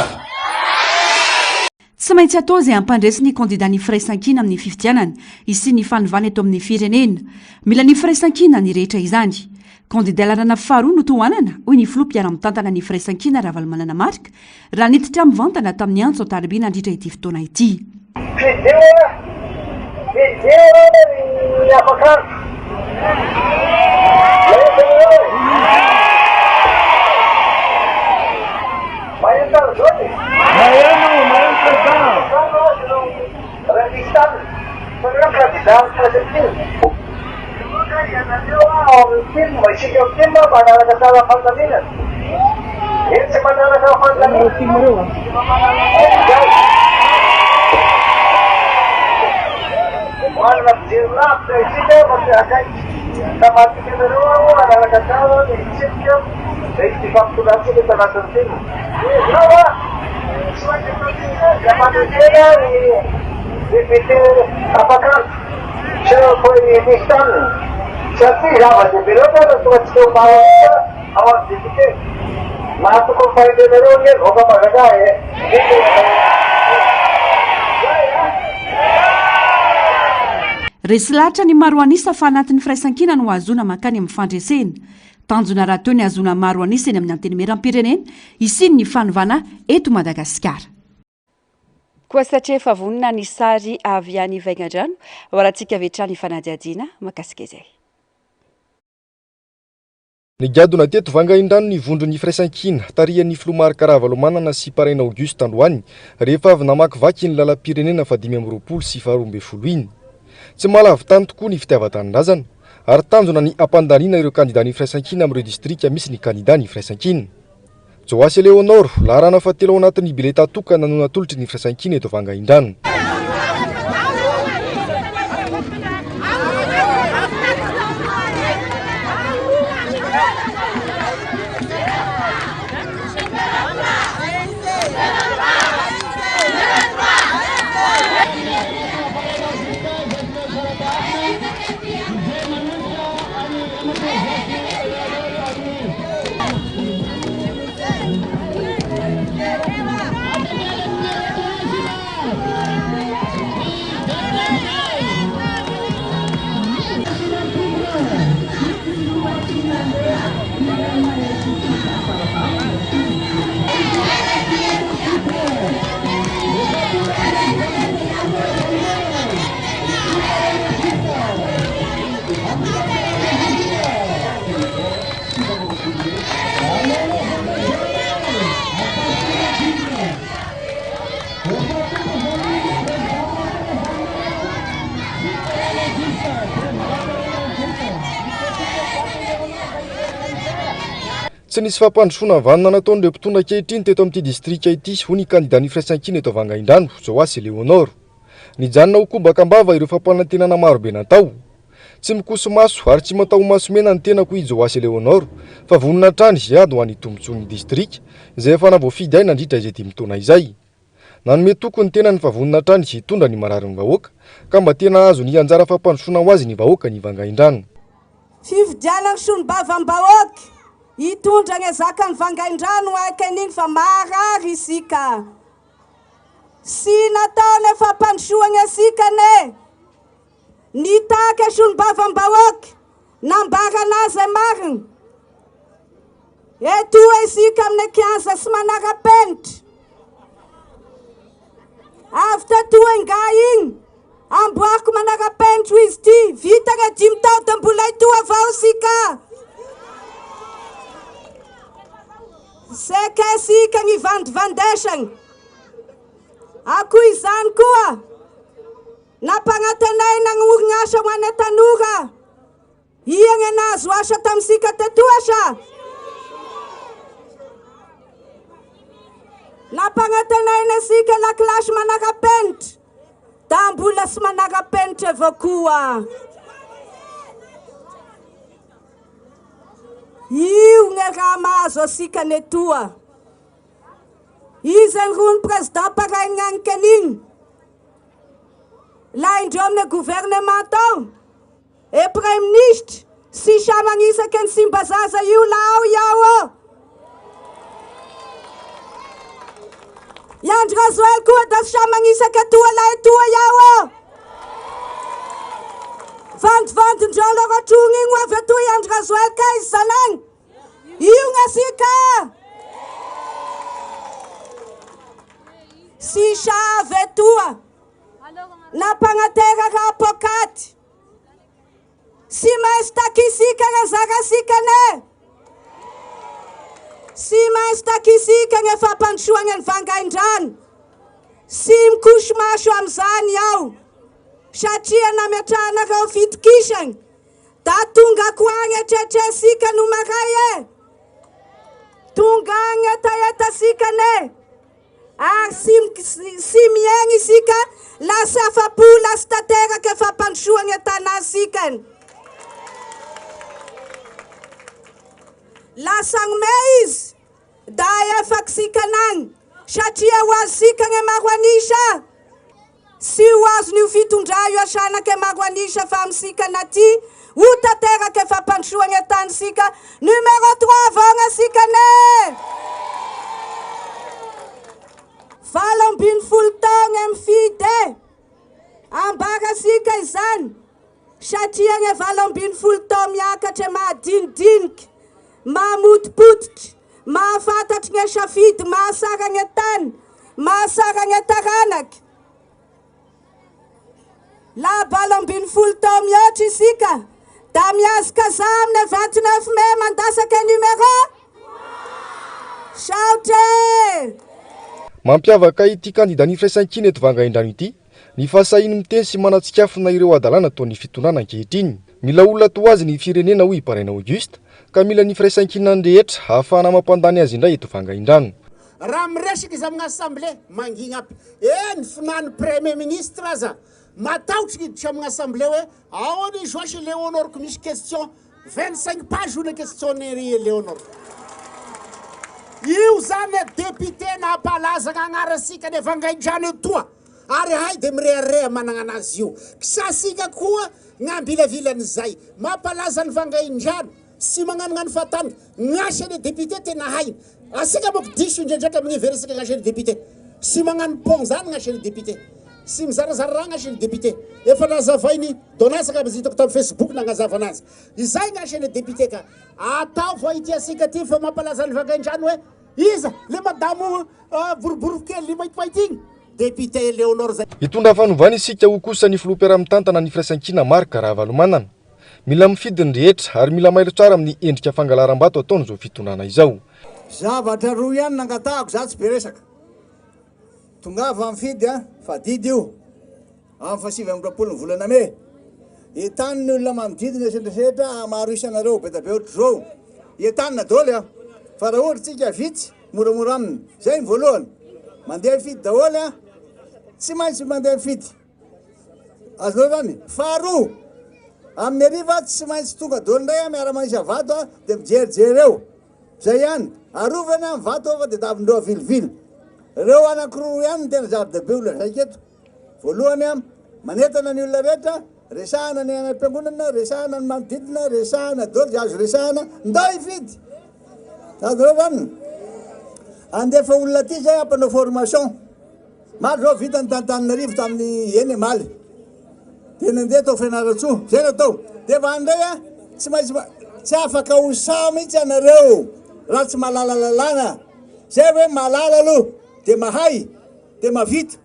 tsy maintsy atao izay ampandresy ny kandida ny firaisan-kina amin'ny fifidianana isy ny fanovana eto amin'ny firenena mila ny firaisan-kina ny rehetra izany kandida lalana faharoa no tohanana hoy ny filoha-piara mitantana ny firaisan-kina raha valomanana marika raha niditra mivantana tamin'ny antso tariby nandritra ity fotoana ity resy lahatra ny maro anisa fa anatin'ny firaisan-kina no azona makany amin'ny fandresena tanjona raha teo ny azona maro anisa eny amin'ny anteny meram-pirenena isiny ny fanovana eto Madagasikara koa satria efa vonona ny sary avy any vaingan-drano horantsika vetrany fanadiadiana makasika izay ny gadona teto vangain-drano ny vondron'ny firaisan-kina tarihan'ny Filomary Karavalomanana sy Paraina Auguste androany rehefa avy namakivaky ny lalam-pirenena fa 520 sy 12 iny tsy malavy tany tokoa ny fitiavan-tanindrazana ary tanjona ny ampandaniana ireo kandida ny firaisan-kina amin'ireo distrika misy ny kandida ny firaisan-kina Joasy Leonor laharana fahatelo ao anatin'ny bileta tokana no natolotry ny firaisan-kina eto vangain-drano tsy nisy fampandrosoana vanina nataon'ireo mpitondra ankehitriny teto amin'ity distrika ity ho ny kandida ny firaisan-kina eto vangain-drano Joasy Leonor nijanona ho kobakambava ireo fampanantenana marobe natao tsy mikoso maso ary tsy matao masomena ny tenako i Joasy Leonor fa vonona trany ziady ho an'ny tombontsoan'ny distrika izay efa navoafidy ahy nandritra izay dimotona izay nanome toko ny tena ny favonina trany sy hitondra ny marariny vahoaka ka mba tena azo ny anjara fampandrosoana ho azy ny vahoaka ny vangain-drano fividianana solombavam-bahoaka hitondra ny zakany vangain-drano akan'iny fa marary isika sy nataony fampandrosoagna asikane nitaka solombavam-bahoaka nambara anazy marina etoa isika amin'ny kianza sy manara-penitra avy tatoa nga igny amboariko manara-penitra izy ty vitagna 5 tao da mbola itoa avao sika seka sika ny vandivandesagny akoho izany koa nampagnatanay nagnorinasa ho any tanora iagny anazy asa tamisika tetoa sa nampagnatanay nasika lakilasy manara-penitra da mbola sy manara-penitra avao koa io ny raha mahazo asika netoa izy ny rony président paraigny agny kanigny la indreo amin'ny gouvernement tao e premier ministre sy sa magnisaky ny simbazaza io la ao iao Yandry Razoel koa da sy sa magnisaky atoa la etoa iao vandivandindreo le rotrogny igny avy atoa Yandry Razoel ka izy zanagny io gn'asika sy sa avy etoa nampagnatera raha pokaty sy mainsy takisika razarasika ne sy mainsy takisika ny fampandrosoagna ny vangain-drano sy mikosy maso amin'izany aho satria nametrahanareo fitokisagny da tonga ko agny etretresika no maray tonga agny etaetasika ne ary sy miaigny isika lasa afapo lasa tateraka fampandrosoagna tanasikany lasagny izy da efaky sika nagny satria ho azo sika ny maro anisa sy ho azo nio fitondra io asanake maro anisa fa amisika naty ho tateraka fampandrosoagna tany sika numéro 3 avogna sika ne 70 taogna mifidy ambara sika izany satria ny 70 tao miakatra mahadinidiniky mahamotipotiky mahafantatry ny safidy mahasara ny tany mahasara ny taranaky la 70 tao mihoatra isika da miazaka za amin'ny 29 mai mandasaka numéro saotre mampiavaka ity kandida ny firaisan-kina eto vangain-drano ity ny fahasahiny miteny sy manatsikafina ireo adalana toa ny fitondrana ankehitriny mila olona to azy ny firenena ho iparaina auguste ka mila ny firaisan-kina andrehetra hahafahana mampandany azy indray eto vangain-drano raha miresaka izy amin'ny assemblée mangigna apy ny finany premier ministre aza matahotra iditra amin'ny assemblée hoe aony Joash Léonor ko misy question 25 page ona questionnaire Léonor io zany député nampalaza gn'agnarasika ny vangain-drano etoa ary hay de mirehareha managna anazy io kisasika koa gn'ambilavilan'izay mampalaza ny vangain-drano sy magnanognano fatany gn'asany député tena hainy asika moko diso indraindraiky amin'ny veresaka gn'asany député sy magnano pont zany gn'asany député sy mizarazara raha gn'asany député efa nazavainy donasaka mazitako tamin'ny Facebook nagnazava anazy izay gn'asany député ka atao vo ity asika ty fa mampalaza ny vangain-drano hoe iza le madamo boriborokely mahitimaity igny député Léonor zay hitondra fanovana isika ho kosa ny filopera mitantana ny firaisan-kina marika raha valomanana mila mifidy ny rehetra ary mila mailo tsara amin'ny endrika fangalaram-bato ataony zao fitondrana izao zavatra roa ihany nangatahako za tsy be resaka tongava mifidy fa didy io amin'ny fasivy amin'ny 20 volana me etany ny olona manodidina esendrasetra maro isanareo be da be ohatry zao etanina dôly fa raha ohatra tsika vitsy moramora aminy zay ny voalohany mandeha mifidy dahôly tsy maintsy mandeha mifidy azonao zany faharoa amin'ny ariva tsy maintsy tonga dôly ndray miara-manisa vato de mijerijery eo zay ihany arovana amin'ny vato fa de davindreo avilivily reo anankiroa ihany tena zava-dehibe olona saiketo voalohany manetana ny olona rehetra resahana ny anam-piangonana resahana ny manodidina resahana dôly azo resahana nda hifidy azonao zany andefa olona ty zay ampanao formation maro zao vitany Tantanarivo tamin'ny eny Maly dia nandeha tao Fianaratsoa zay natao dia vandray a tsy maintsy tsy afaka hosa mihitsy anareo raha tsy malala lalàna zay hoe malala aloha dia mahay dia mavita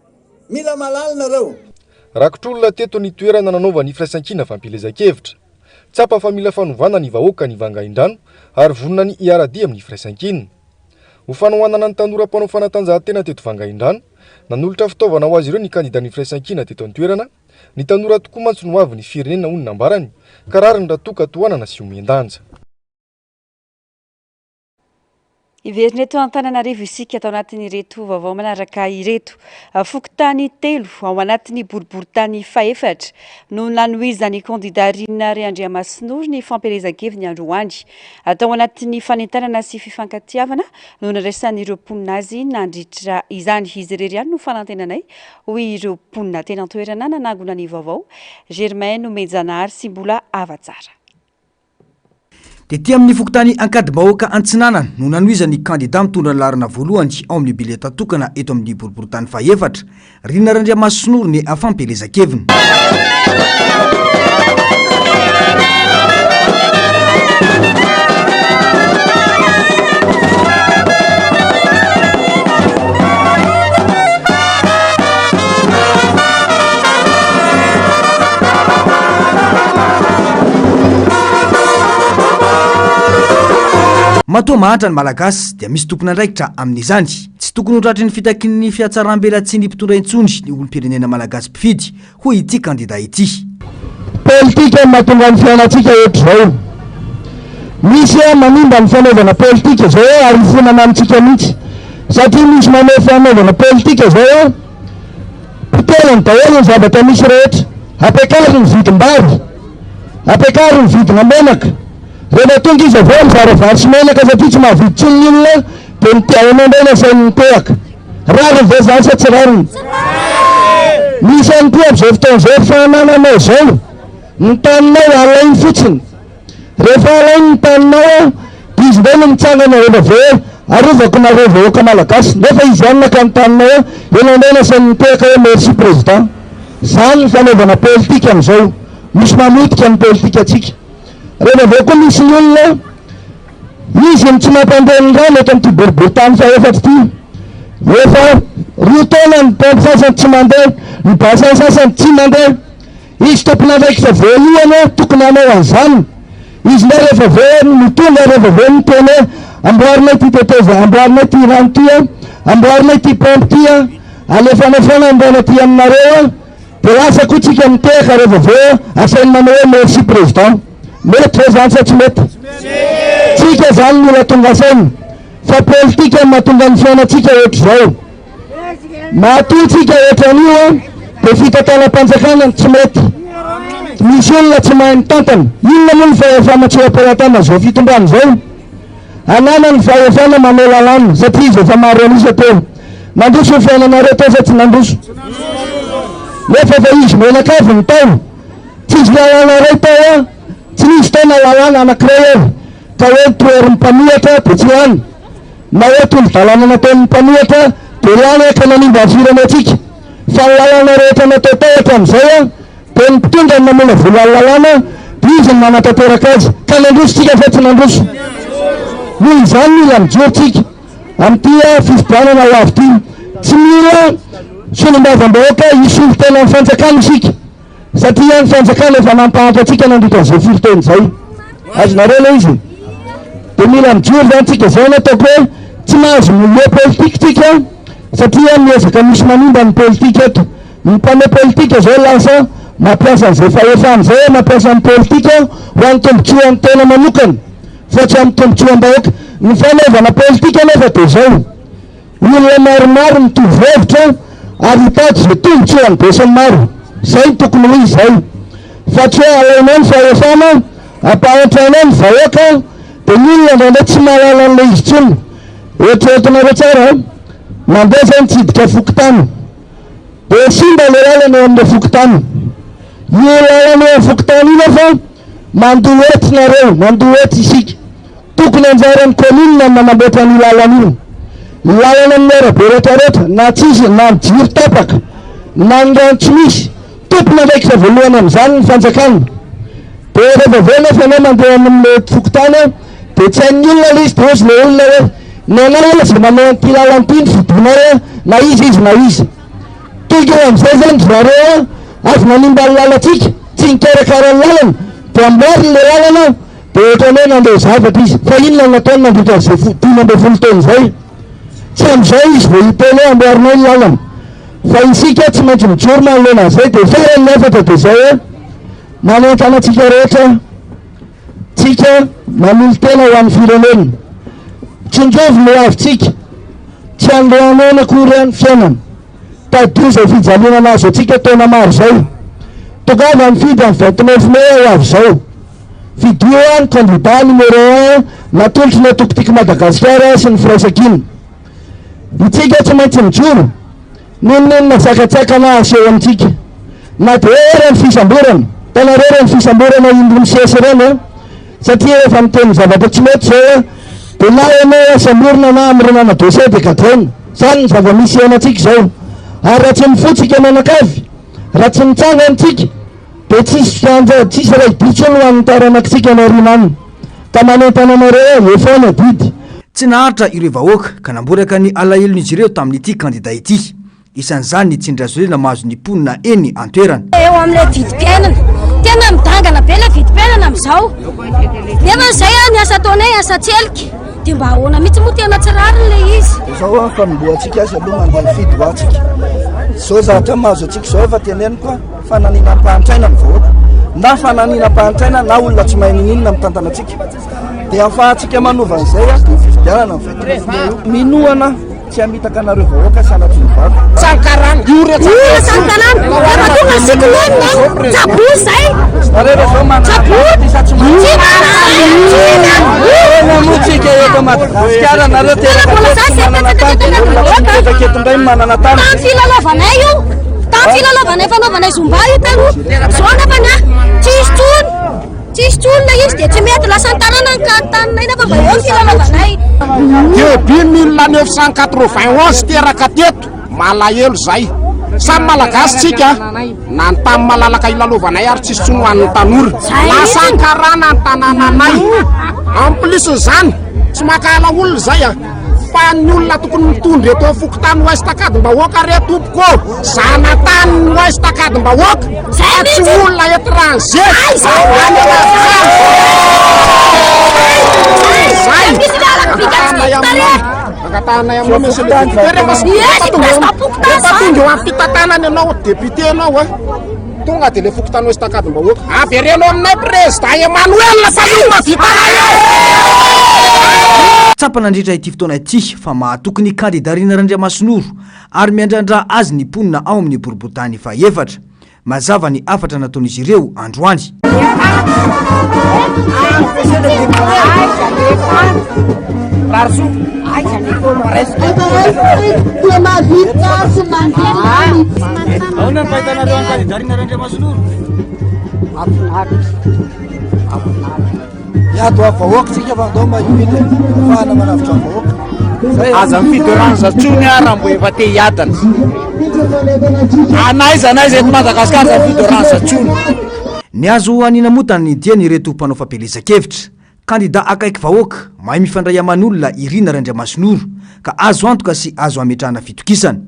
mila malala nareo. Rakotr'olona teto ny toerana nanaova ny firaisan-kina fampilezan-kevitra tsapa fa mila fanovana ny vahoaka ny Vangaindrano ary vonona ny IRD amin'ny firaisan-kina. Ho fanohanana ny tanora mpanao fanatanjahantena teto Vangaindrano nanolotra fitaovana ho azy ireo ny kandida ny firaisan-kina teto an-toerana ny tanora tokoa mantsy no avy ny firenena hoy ny nambarany ka rariny raha toka tohanana sy omendanja. Iverina eto Antananarivo isika atao anatin'ny ireto vaovao manaraka ireto. Fokontany telo ao anatin'ny boriboritany faefatra no nanohizany kandida Rinary Andriamasinoro ny fampelezan-kevitra ny androany. Atao anatin'ny fanentanana sy fifankatiavana no naresan'ireo mponina azy nandritra izany. Izy irery ihany no fanantenanay hoy ireo mponina tena an-toerana nanangona ny vaovao. Germain Mejanary sy mbola avatsara. Dia tia amin'ny fokontany ankadi-bahoaka Antsinanana no nanohizany kandida mitondra ny larina voalohany ao amin'ny bileta tokana eto amin'ny boriboritany faefatra Rinary Andriamasinoro ny fampelezan-kevitra. Matoa mahatra ny malagasy dia misy tokony andraikitra amin'izany. Tsy tokony ho tratry ny fitakin'ny fiatsaram-belatsy ny mpitondra intsony ny olom-pirenena malagasy mpifidy hoy ity kandida ity. Politika mahatonga ny fiainantsika ohatr'izao. Misy manimba ny fanaovana politika zao ary fonana amintsika mihitsy satria misy manao fanaovana politika zao mpitelany daholo ny zavatra misy rehetra ampiakariny ny vidim-bary ampiakariny ny vidina-menaka. Rehefa tonga izy avao mivaravary sy menaka satria tsy mahaviditsy ny olona dia mitiavana indray na sainy mitohaka. Rariny ve zany sa tsy rariny? Misy ihany koa amin'izao fotoan'izao fanananao zao ny taninao alainy fotsiny. Rehefa alainy ny taninao dia izy indray no mitsangana rehefa ve arovako nareo vahoaka malagasy nefa izy ihany naka ny taninao eny indray na sainy mitohaka hoe merci président. Zany ny fanaovana politika amin'izao. Misy mamotika ny politika atsika. Rehefa vao koa misy ny olona izy ny tsy mampandeha ny rano eto amin'ity boriboritany faefatra ity. Efa roa taona ny mpampi sasany tsy mandeha, ny basany sasany tsy mandeha. Izy tompon'andraikitra voalohany tokony hanao an'izany. Izy ndray rehefa vao mitondra rehefa vao miteny amboarinay ity teteza, amboarinay ity rano ity, amboarinay ity pompe ity, alefanao foana ny rano ity aminareo dia lasa koa tsika mitehaka rehefa vao asainy manao hoe merci président. Mety ve zany sa tsy mety? Tsika zany mila tonga sainy fa politika mahatonga ny fiainantsika ohatr'izao. Matoa tsika ohatran'io dia fitantanam-panjakana tsy mety. Misy olona tsy mahay mitantana. Inona moa ny fahefana tsy am-pahatana zao fitondrana zao? Anana ny fahefana manao lalàna satria izy efa maro anisa teo. Nandroso ny fiainanareo teo sa tsy nandroso? Nefa fa izy menakavy ny tao. Tsy izy lalànareo tao tsy nisy tena lalàna anankiray eo ka hoe toeriny mpanohatra dia tsy hany na hoe tolo-dalàna nataon'ny mpanohatra dia lany eka nanimba ny firenentsika. Fa ny lalàna rehetra natao tao hatramin'izay dia ny mpitondra ny mamola vola lalàna dia izy ny manatanteraka azy ka nandrosotsika fa tsy nandroso. Noho izany mila mijorontsika amin'ity fifidianana ho avy ity. Tsy mila solombavam-bahoaka hisolo tena ny fanjakana isika satria ny fanjakana efa nampahatra atsika nandritra an'izay filoteny izay. Azonareo ilay izy dia mila mijoro zany tsika zay no ataoko hoe tsy mahazo miloha politika tsika satria miezaka misy manimba ny politika eto. Ny mpanao politika zao lasa mampiasa an'izay fahefana zay mampiasa ny politika ho an'ny tombotsoan'ny tena manokana fa tsy amin'ny tombotsoam-bahoaka. Ny fanaovana politika nefa dia zao olona maromaro mitovy hevitra ary hitady zay tombotsoan'ny besany maro. Zay tokony hoy izay fa tsy hoe alainao ny fahefana ampahantrainao ny vahoaka dia ny olona ndraindray tsy mahalala an'ilay izy tsony. Eritreretinareo tsara mandeha zay nitsidika fokotany dia simba le lalana eo amin'ilay fokotany. Io lalana eo amin'ny fokotany io nefa mandohety nareo, mandohety isika. Tokony anjaran'ny commune manamboatra ny lalana io. lalana amin'ny arabe rehetrarehetra na tsisy na mijiry tapaka na ndrano tsy misy tompona ndraikitra voalohany amin'izany ny fanjakana de rehefa venefa anao mandeha amin'le fokotany de tsy hain'ny olona le izy de ozy le olona hoe ny anao ola zay manao an'ity lalana ty ny fidonao na izy na izy toika amin'izay zany zareo avy nanimba ny lalatsika tsy nikarakara ny lalana de amboariny le lalana de ohatrany hoe nandeha zavatra izy fa inona nataony nandritra zay 12 taona zay tsy am'izay izy vo hiteny hoe amboarinao ny lalana fa isika tsy maintsy mijoro manoloana zay de farany efatra de zay hoe manentana tsika rehetra tsika mamily tena ho an'ny firenena tsy ndrovy no avitsika tsy androanao nakory any fiainana tadio zay fijalina azo atsika taona maro zay tokava mifidy amin'ny 29 mai ho avy zao fidio any candidat numéro 1 natolotry ny atokotiky Madagasikara sy ny firaisan-kina itsika tsy maintsy mijoro ninonina zakatsakana aseho amintsika na de reny fisamborana tanareo reny fisamborana indro misesy reny satria efa miteny zavatra tsy mety zao de na ianao asamborona na amirenana dossier de gadraina zany ny zava-misy ianatsika zao ary raha tsy mifotsika menakavy raha tsy mitsanga antsika de tsisy ray bitsony ho an'ny taranakitsika anarina any ka manentana anareo efana didy tsy naharitra ireo vahoaka ka namboraka ny alahelon'izy ireo tamin'ity kandida ity isan'izany ny Tsindrasolena mahazo ny mponina eny antoerana eo amin'le vidim-piainana tena midangana be le vidim-piainana amin'izao nefa zay ny asa ataonay asa tselika de mba ahoana mihitsy moa tena tsy rariny le izy zao fanomboatsika azy aloha mandeha fidy hoatsika zao zavatra mahazo atsika zao efa teneny koa fananinan-pahantraina ny vahoaka na fananinan-pahantraina na olona tsy mahay ninina amin'ny tantanatsika de afahantsika manova an'izay a fifidianana minoana tsy hamitaka anareo vahoaka sanatry ny vato sankarana sankarana efa tonga sikolonina tsaboy zay areo zao mamotsika eto Madagasikara nareo teraketondray manana tany tany filalaovanay io tany filalaovanay fanaovanay zomba io tano zao nefany a tsisy tsonona izy de tsy mety lasa tanana ka taninay nefa mba eo filalaovanay début 1991 teraka teto malahelo zay samy malagasy tsika na ny tamy malalaka ilalovanay ary tsisy tsono hoan'ny tanora lasankarana ny tanànanay en plus zany tsy makala olona zay a fa ny olona tokony mitondra eto fokotany oestakadimbahoaka re tompoko zanatany oestakadimbahoaka tsy olona étranger tanay aminao monsieur le député rehefa tonga eo ampitantanany anao député anao a tonga de le fokotany oestakadimbahoaka averenao aminay président Emmanuel fa io mavitana tsapa nandritra ity fotoana ity fa mahatokony kandidarina Randriamasinoro ary miandrandra azy ny mponina ao amin'ny boriboritany faefatra mazava ny afatra nataon'izy ireo androany yato avahoaka tsika fa ndao mahimily fahana manavitra avahoaka aza mifidoranja tsony ara mbo efa te hiadana anaiza eto Madagasikara za mifidoranja tsony ny azo aninamotana ny dia ny reto mpanao fampelezan-kevitra kandida akaiky vahoaka mahay mifandray aman'olona Irina Randriamasinoro ka azo antoka sy azo ametrahana fitokisana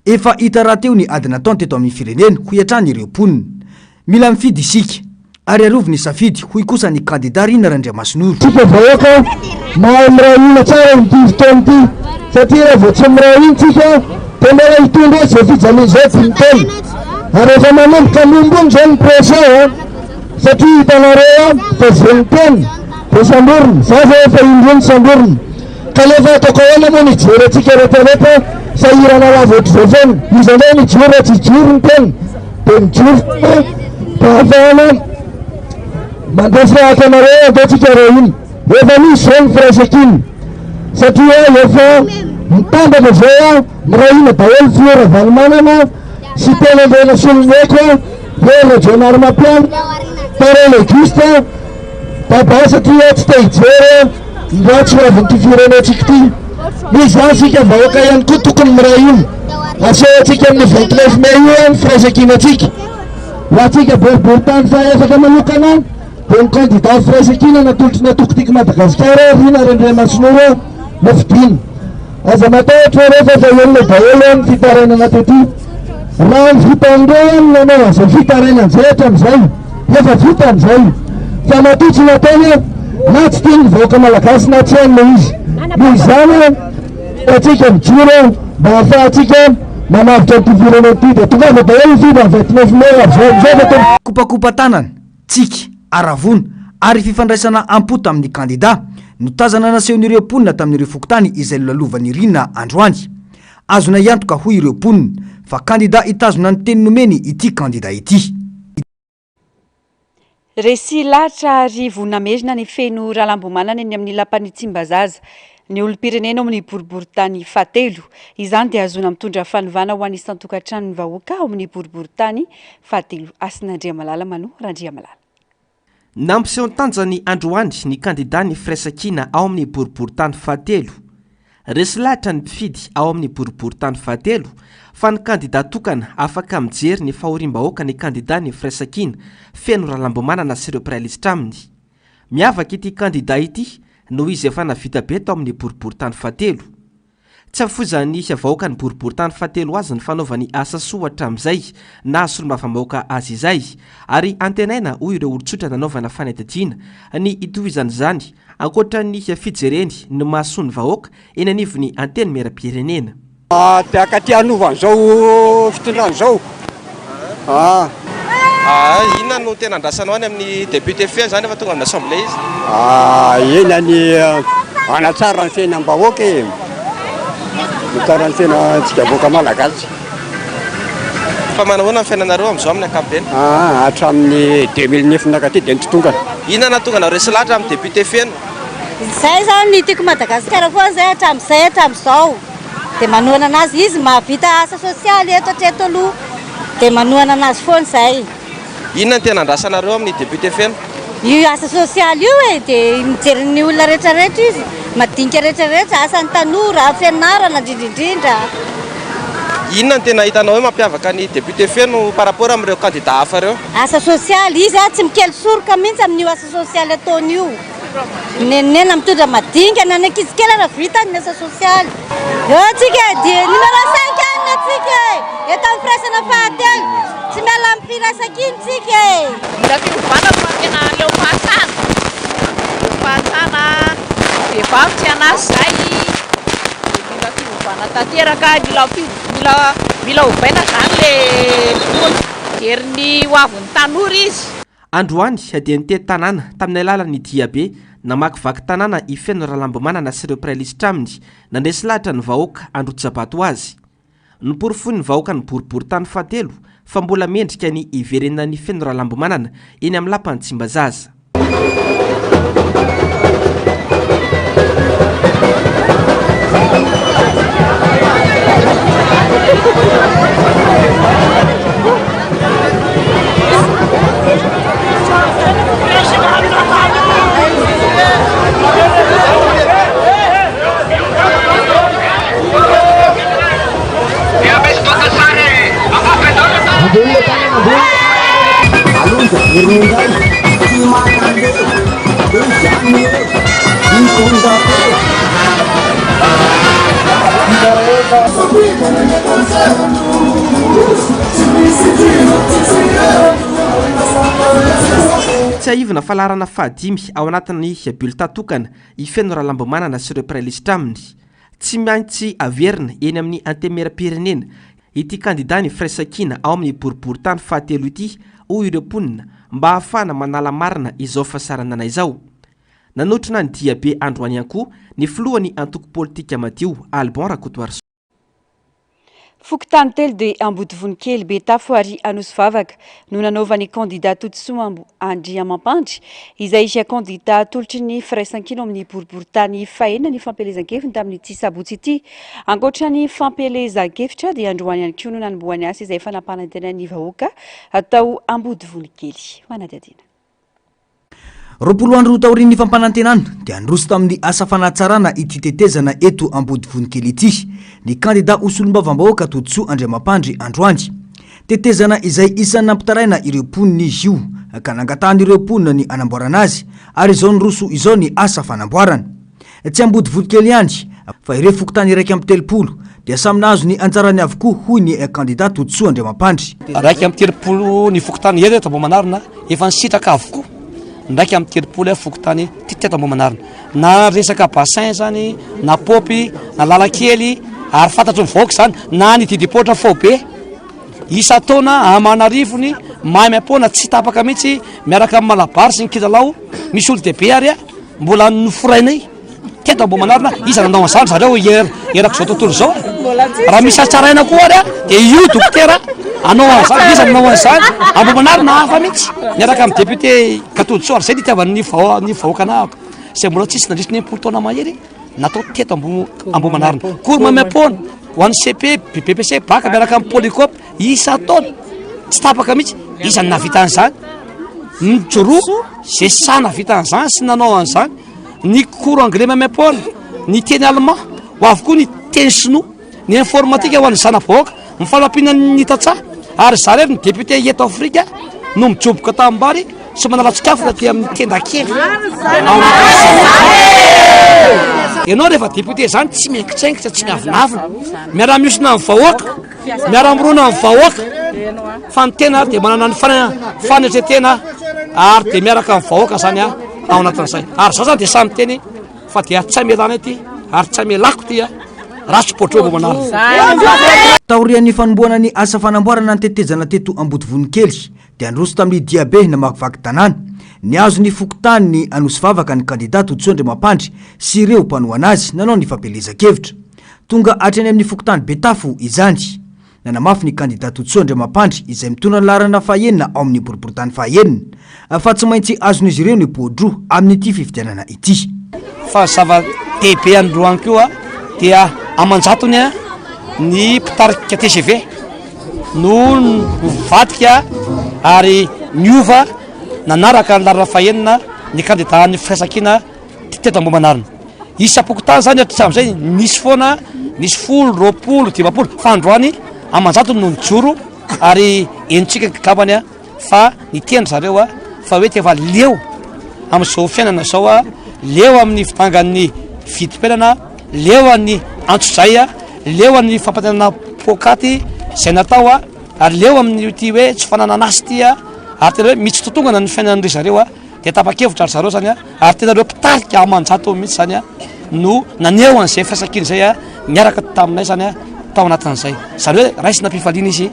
efa hita raha teo ny ady nataony teto amin'ny firenena ho iatrany ireo mponina mila mifidy isika ary arovy ny safidy hoy kosa ny kandida Irina Randriamasinoro tsika vahoaka mahay miray ina tsara ny fotoana ity satria raha vao tsy miray iny tsika de mbola hitondra zay fijaliana zao tinytena ary efa manomboka mombony zao ny pression satria hitanareo fa zay ny tena de samborona za zao efa indrony samborona ka lefa ataoko ahoana moa nijery atsika rehetrarehetra sahirana lava ohatry zao foana izy andray mijoro tsy joro ny tena de mijoro da afahana mandesy atanareo ataotsika reo iny efa misy zao ny firaisan-kina satria efa mitambatra zao miray ina daholo fioravany manana sy tena andrena soloneko eo rajonary mampiano tare leguste baba satria tsy te hijery mba tsy hoavin'ity firenetsika ity misy antsika vahoaka ihany koa tokony miray io asehoantsika amin'ny 29 mai io any firaisan-kinatsika hoatsika boriboritany faefaka manokana dia ny candidat firaisan-kina natolotry natokotiky Madagasikara rina Rendriamasinoa Mofidina aza matahotra rehefa fa olona daholo any fitarainana tety raha ny vitandreo any nanao azay fitarainan'izay hatramin'izay efa vita an'izay fa matotsy nataony na tsy tiany vahoaka malagasy na tsy anyle izy noho izany atsika mijoro mba ahafahantsika manavitra ny fivirana ty dia tonga avy daholo fiba 29 mai avizao kopakopa tanana tsika aravona ary fifandraisana ampota amin'ny kandida no tazana nasehon'ireo mponina tamin'ireo fokotany izay lolalovan'ny rina androany azona iantoka hoy ireo mponina fa kandida hitazona ny teny nomeny ity kandida ity resy lahatra arivo namerina ny feno rahalambomanana eny amin'ny lapan'ny Tsimbazaza ny olom-pirenena ao amin'ny boriboritany fahatelo izany dia azona mitondra fanovana ho an'ny isan-tokantrano ny vahoaka ao amin'ny boriboritany fahatelo Asin'Andriamalala Mano Randriamalala nampiseho tanjany androany ny kandida ny firaisan-kina ao amin'ny boriboritany fahatelo resy lahatra ny mpifidy ao amin'ny boriboritany fahatelo fa ny kandida tokana afaka mijery ny fahorim-bahoaka ny kandida ny firaisan-kina feno rahalambomanana sy ireo mpirailisitra aminy miavaka ity kandida ity noho izy efa navita be tao amin'ny boriboritany fahatelo tsy afozany vahoaka ny boriboritany fahatelo azy ny fanaovany asa soa hatramin'izay na solombavambahoaka azy izay ary antenaina hoy ireo olotsotra nanaovana fanadihadiana ny itovizany izany ankoatra ny fijereny no mahasoa ny vahoaka eny anivony anteny mera-pirenena tiaka ty hanovan'izao fitondran'izao inona no tena andrasanao any amin'ny député feny zany efa tonga amin'ny assemblée izy eny any anatsara ny fiainam-bahoaka tsara ny fiainantsika vahoaka malagasy fa manahoana ny fiainanareo amin'izao amin'ny ankapobeny hatramin'ny 2009 nakaty dia nitotongana inona natonga anao resy lahatra amin'ny député feno zay zao ny tiako Madagasikara foana zay hatramin'izao dia manohana anazy izy mahavita asa sosialy eto hatreto aloha dia manohana anazy foana zay inona ny tena andrasanareo amin'ny député feno io asa sosialy io dia mijery ny olona rehetrarehetra izy madinika rehetrarehetra asan'ny tanora fianarana indrindrindrindra inona ny tena hitanao hoe mampiavaka ny député feno par rapport amin'ireo candidat hafa reo asa sosialy izy tsy mikely soroka mihitsy amin'io asa sosialy ataony io nenena mitondra madinika na ny ankizy kely raha vitany ny asa sosialy eo atsika dia numéro 5 any atsika eto amin'ny firaisana fahatelo tsy miala amin'ny firaisan-kina tsika mila fiovana fa tena leo fahatana vehivavy tsy anazy zay mila fiovana tanteraka mila ovaina zany le jeriny hoaviny tanora izy androany dia nitety tanàna tamin'ny alalan'ny diabe namakivaky tanàna ifeno rahalambomanana sy ireo mpirailisitra aminy nandresy lahatra ny vahoaka androtsabato azy niporifon'ny vahoaka ny boriboritany fahatelo fa mbola mendrika ny iverenana ny feno rahalambomanana eny amin'ny lapan'ny Tsimbazaza tsy aivina falarana fahadimy ao anatin'ny bulletin tokana ifeno rahalambomanana sy ireo mpirailisitra aminy tsy maintsy averina eny amin'ny antemera-pirenena ity kandida ny firaisan-kina ao amin'ny boriboritany fahatelo ity hoy ireo mponina mba ahafahana manala marina izao fahasaranana izao nanotrina ny diabe androany ihany ny filohany antoko politika madio Albon Rakotoarso Fokotany telo dia ambody vonikely Betafo ary Anosy Vavaka no nanaovan'ny candidat Totosoa Andriamampandry izay isha candidat tolotry ny firaisan-kina amin'ny boriboritany fahenina ny fampelezan-kevitra tamin'ny ity sabotsy ity ankoatra ny fampelezan-kevitra dia androany ihany koa no nanomboany asa izay fanampanantenan'ny vahoaka atao ambody vonikely manadihadiana roapolo andro taorian'ny fampanantenana dia androso tamin'ny asa fanatsarana ity tetezana eto ambody vonikely ity ny kandida osolombavambahoaka Todsoa Andriamampandry androany. Tetezana izay isan'ny nampitaraina ireo mponina izy io ka nangatahany ireo mponina ny anamboarana azy ary izao ny roso izao ny asa fanamboarana. Tsy ambody vonikely ihany fa ireo fokontany iraika amby telopolo dia samy nahazo ny anjarany avokoa hoy ny kandida Todsoa Andriamampandry. Raika amby telopolo ny fokontany eto eto Ambohimanarina efa nisitraka avokoa. Ndraiky amby telopolo fokontany teto Ambohimanarina. Na resaka bassin zany, na popy, na lalakely, ary fantatro ny vahoaka zany na ny didipotra fao be. Isa taona amanarivony maimapona tsy tapaka mihitsy miaraka amin'ny malabary sy ny kilalao misy olo dehibe ary mbola noforainay teto Ambohimanarina iza nanao an'izany zareo eraka zao tontolo zao. Raha misy atsaraina koa ary dia io dokotera anao an'izany iza nanao an'izany Ambohimanarina hafa mihitsy miaraka amin'ny député Todsoa ary zay nitiavany ny vahoaka nahako izay mbola tsisy nandritra ny 10 taona mahery natao teto Ambohimanarina. Kory maimapona ho an'ny CP, BPC, baka miaraka amin'ny polycope isa taona tsy tapaka mihitsy iza ny navita an'izany. Mijoro zay sa navita an'izany sy nanao an'izany. Ny cours anglais maimapona, ny teny allemand, ho avokoa ny teny sinoa, ny informatika ho an'ny zanavahoaka, mifanampina ny tatsaha ary zareo ny député eto Afrika no mijoboka tambary sy manalatsikafa ty amin'ny tenda kely. Ianao rehefa député zany tsy miaikitsaingitra, tsy miavinavina, miara-miosina amin'ny vahoaka, miara-mirona amin'ny vahoaka, fa ny tena dia manana ny fanetretena ary dia miaraka amin'ny vahoaka zany ao anatin'izay. Ary zao zany dia samy teny fa dia tsy amelana ity ary tsy amelako ty ratsy potro Ambohimanarina. Taorian'ny fanomboana ny asa fanamboarana ny tetezana teto ambody vonikely dia androso tamin'ny diabe namakivaky tanàna. Niazo ny fokontany ny anosy vavaka ny kandida Todsoa Andriamampandry sy ireo mpanohana azy nanao ny fampelezan-kevitra. Tonga hatrany amin'ny fokontany Betafo izany. Nanamafy ny kandida Todsoa Andriamampandry izay mitondra ny laharana fahaenina ao amin'ny boriboritany fahaenina fa tsy maintsy azon'izy ireo ny bodro amin'ity fifidianana ity. Fa zava-dehibe androany koa dia amanjatony ny mpitarika TGV no mivadika ary niova nanaraka ny lalana fahaenina ny kandida ny firaisan-kina teto Ambohimanarina. Isa-pokotany zany hatramin'izay nisy foana nisy 10, 20, 20 fa androany amanjatony no nijoro ary enitsika gabany fa ny teny zareo fa hoe efa leo amin'izao fiainana zao leo amin'ny fitangan'ny vidim-piainana, leo amin'ny antsozay, leo amin'ny fampanenana pokaty izay natao ary leo amin'ny ty hoe tsy fananana azy ty ary tena hoe mitsy totongana ny fiainan'ireo zareo dia tapa-kevitra ary zareo zany ary tena reo mpitarika amanjato mihitsy zany no naneo an'izay firaisan-kina izay miaraka taminay zany tao anatin'izay. Zany hoe raisina mpifaliana izy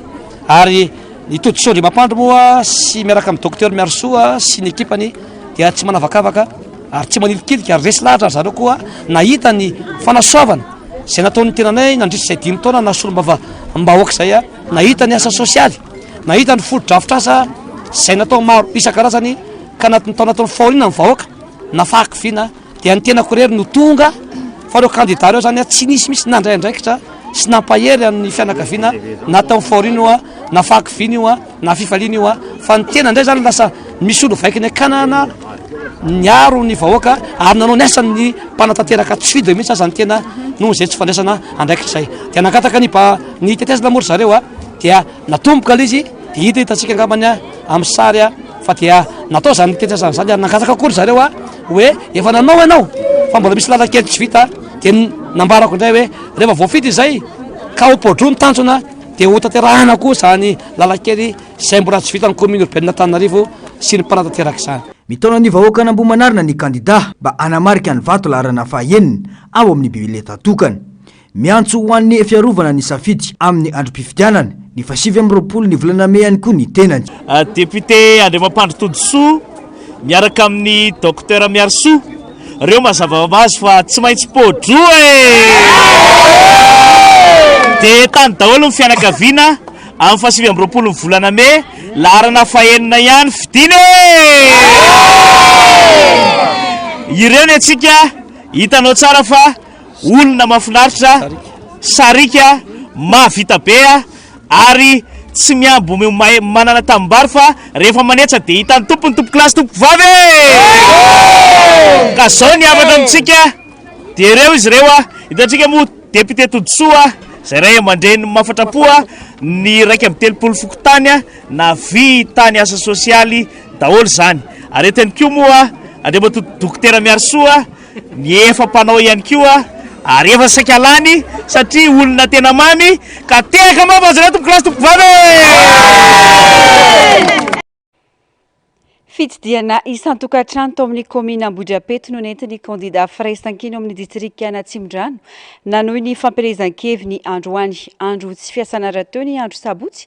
ary ny Todsoa Andriamampandry moa sy miaraka amin'ny docteur Miarsoa sy ny ekipany dia tsy manavakavaka ary tsy manilikilika ary resy lahatra zareo koa nahita ny fanasoavana izay nataon'ny tenanay nandritra izay 5 taona na solombavam-bahoaka izay nahita ny asa sosialy, nahita ny folo-drafitr'asa izay natao maro isan-karazany ka anatin'ny tao nataon'ny fahoriana ny vahoaka nafahakiviana dia ny tena korery no tonga fa reo kandida reo zany tsy nisy misy nandray andraikitra sy nampahery amin'ny fianakaviana natao fahoriana nafahakiviana io na fifaliana io fa ny tena indray zany lasa misy olo vaikiny akanana niaro ny vahoaka ary nanao ny asany mpanatanteraka tsy fidy mihitsy aza ny tena noho izay tsy fandraisana andraikitra izay dia nangataka ny tetezana mory zareo dia natomboka le izy dia hita hitantsika angambany amin'ny sary fa dia natao zany tetezana zany ary nangataka kory zareo hoe efa nanao ianao fa mbola misy lalakely tsy vita dia nambarako indray hoe rehefa voafity izay ka ho podro ny tanjona dia ho tanterahana koa zany lalakely izay mbola tsy vita ny commune urbaine Antananarivo sy ny mpanatanteraka izany. Mitaona ny vahoaka n'Ambohimanarina ny kandida mba anamarika ny vato laharana fahaenina ao amin'ny bibileta tokana. Miantso ho an'ny fiarovana ny safidy amin'ny androm-pifidianana ny 7 ny volana May ihany koa ny tenany. Député Andriamampandry Todsoa miaraka amin'ny docteur Miarsoa reo mazava mazy fa tsy maintsy podro dia tany daholo ny fianakaviana amin'ny 7 ny volana May laharana fahaenina ihany fidiny ireo ny atsika hitanao tsara fa olona mahafinaritra sarika mahavita be ary tsy miambo manana tambary fa rehefa manetsa dia hitany tompony tompo kilasy tompo vavy ka zao ny avatra amintsika dia ireo izy ireo hitantsika moa député Todsoa izay ray aman-dreny mahafatrapoa ny raiky amin'ny telopolo fokotany na vy tany asa sosialy daholo zany ary etany koa moa andrema dokotera Miarsoa ny efa mpanao ihany koa ary efa saika lany satria olona tena mamy ka teka mavazy raha tompo kilasy tompo vavy fitsidihana isan-tokantrano tao amin'ny komina Ambohidrapeto no nentin'ny kandida firaisan-kina amin'ny distrika Natsimondrano nanohy ny fampielezan-keviny androany andro tsy fiasana rahateo ny andro sabotsy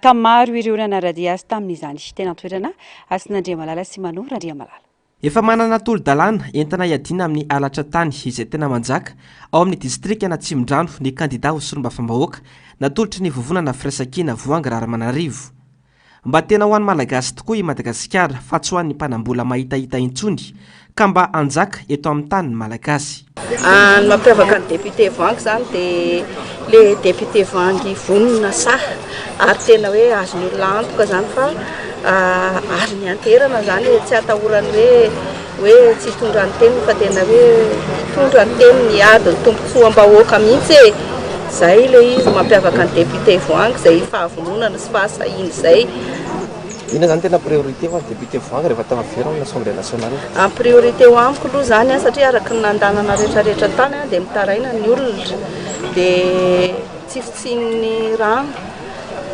ka maro ireo nanarady azy tamin'izany tena toerana Asin'Andriamalala sy Manoro Andriamalala. Efa manana tolo-dalàna entina iadiana amin'ny alatra tany izay tena manjaka ao amin'ny distrika Natsimondrano ny kandida ho solombafambahoaka natolotry ny vovonana firaisan-kina Voangy Raramanarivo. Mba tena ho an'ny malagasy tokoa i Madagasikara fa tsy ho an'ny mpanambola mahitahita intsony ka mba anjaka eto amin'ny tany malagasy. Ny mampiavaka ny député Voangy zany dia le député Voangy vonona saha ary tena hoe azony olona antoka zany fa azony anterana zany tsy atahorany hoe tsy hitondra ny teniny fa tena hoe hitondra ny teniny ady ny tombontsoam-bahoaka mihitsy zay le izy mampiavaka ny député Voangy zay fahavononana sy fahasahiny zay. Ina zany tena priorité ho an'ny député Voangy rehefa tava vera amin'ny Assemblée nationale? En priorité ho amiko aloha zany satria araky ny nandanana rehetrarehetra tany dia mitaraina ny olona dia tsifitsiny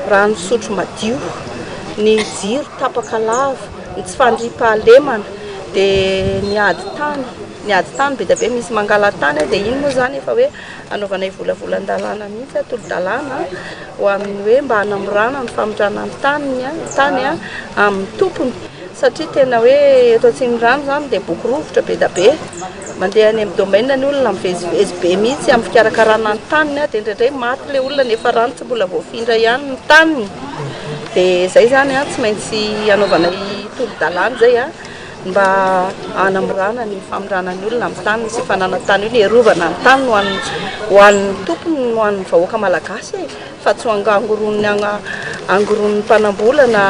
rano sotro madio, ny jiro tapaka lava, ny tsy fandriam-pahalemana dia ny ady tany be dia be misy mangala tany dia iny moa zany efa hoe anaovanay volavolan-dalàna mihitsy atolo-dalàna ho amin'ny hoe mba hanamorana ny famondrana ny tany amin'ny tompony satria tena hoe eto Antsimondrano zany dia boky rovotra be dia be mandeha any amin'ny domaine ny olona mivezivezy be mihitsy amin'ny fikarakarana ny taniny dia indraindray maty le olona nefa rano tsy mbola voafindra ihany ny taniny dia zay zany tsy maintsy anaovanay tolo-dalàna zay mba hanamorana ny famondrana ny olona amin'ny tany sy fanana tany io ny erovana ny tany ho an'ny tompony ho an'ny vahoaka malagasy fa tsy angoron'ny mpanambola na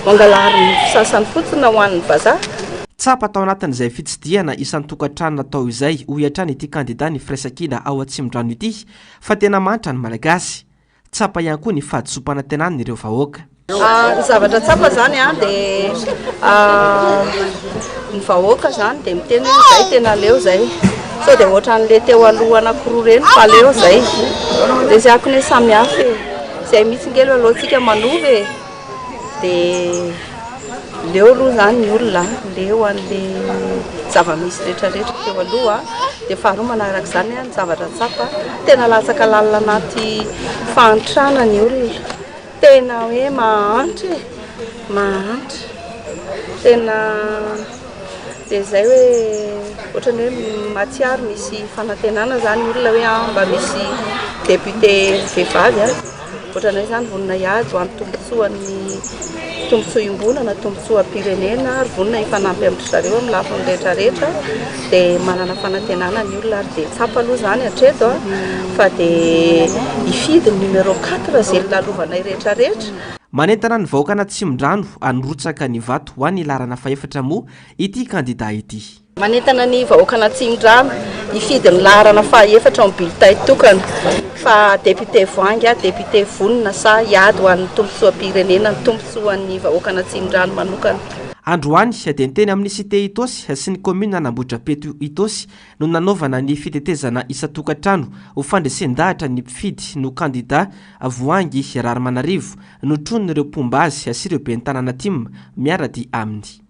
mangalary ny sasany fotsiny ho an'ny vazaha. Tsapa tao anatin'izay fitsidihana isan'ny tokantrano natao izay ho hiatrany ity kandida ny firaisan-kina ao Antsimondrano ity fa tena manitra ny malagasy. Tsapa ihany koa ny fahadisom-panantenany ireo vahoaka. Ny zavatra tsapa zany dia ny vahoaka zany dia miteny hoe zay tena leo zay sao dia ohatran'le teo aloha anankiroa reny fa leo zay dia zay ako ny samy hafa zay mihitsy ngely alohantsika manova dia leo aloha zany ny olona leo an'le zava-misy rehetrarehetra teo aloha dia faharoa manaraka zany ny zavatra tsapa tena latsaka lalina anaty fahantrana ny olona tena hoe mahantra tena dia zay hoe ohatrany hoe matsiaro misy fanantenana zany olona hoe mba misy député vehivavy ohatrany hoe zany vonona iady ho an'ny tombontsoan'ny tombontsoa iombonana tombontsoa pirenena ary vonona ifanampy amin'ny zareo amin'ny lafiny rehetrarehetra dia manana fanantenana ny olona ary dia tsapa aloha zany hatreto fa dia ifidy ny numéro 4 zay lalovanay rehetrarehetra. Manentana ny vahoaka Natsimondrano anorotsaka ny vato ho an'ny larana faefatra moa ity kandida ity. Manentana ny vahoaka Natsimondrano ifidy ny larana faefatra amin'ny bulletin tokana fa député Voangy député vonona sa iady ho an'ny tombontsoam-pirenena ny tombontsoan'ny vahoaka Natsimondrano manokana. Androany dia niteny amin'ny cité Itosy sy ny commune Ambohidrapeto Itosy no nanaovana ny fitetezana isan-tokantrano ho fandresen-dahatra ny mpifidy no kandida Voangy Raramanarivo no tronon'ireo mpombazy sy ireo ben'ny tanàna aty miarady aminy.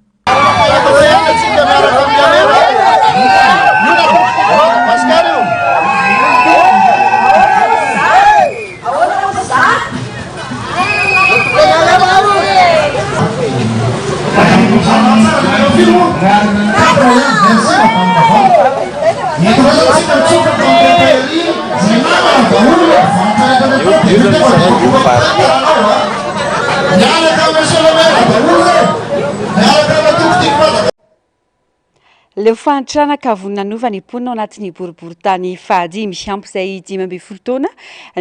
leo fahantrana ka vonina ny ponina ao anatin'ny boriboritany fahady miampy izay 10 taona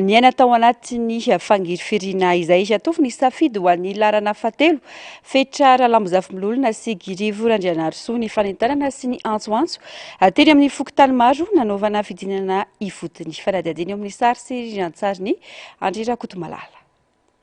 ny aina tao anatin'ny fangiry-firina izay ataovy ny safidy ho an'ny larana fatelo fetrara lamozafy-mololona sy Girivo Randrianarisoa ny fanentanana sy ny antsoantso teny amin'ny fokotany maro nanaovana fidinana ifotony fanadiadiny eo amin'ny sary sy riantsariny Andrira Kotomalala.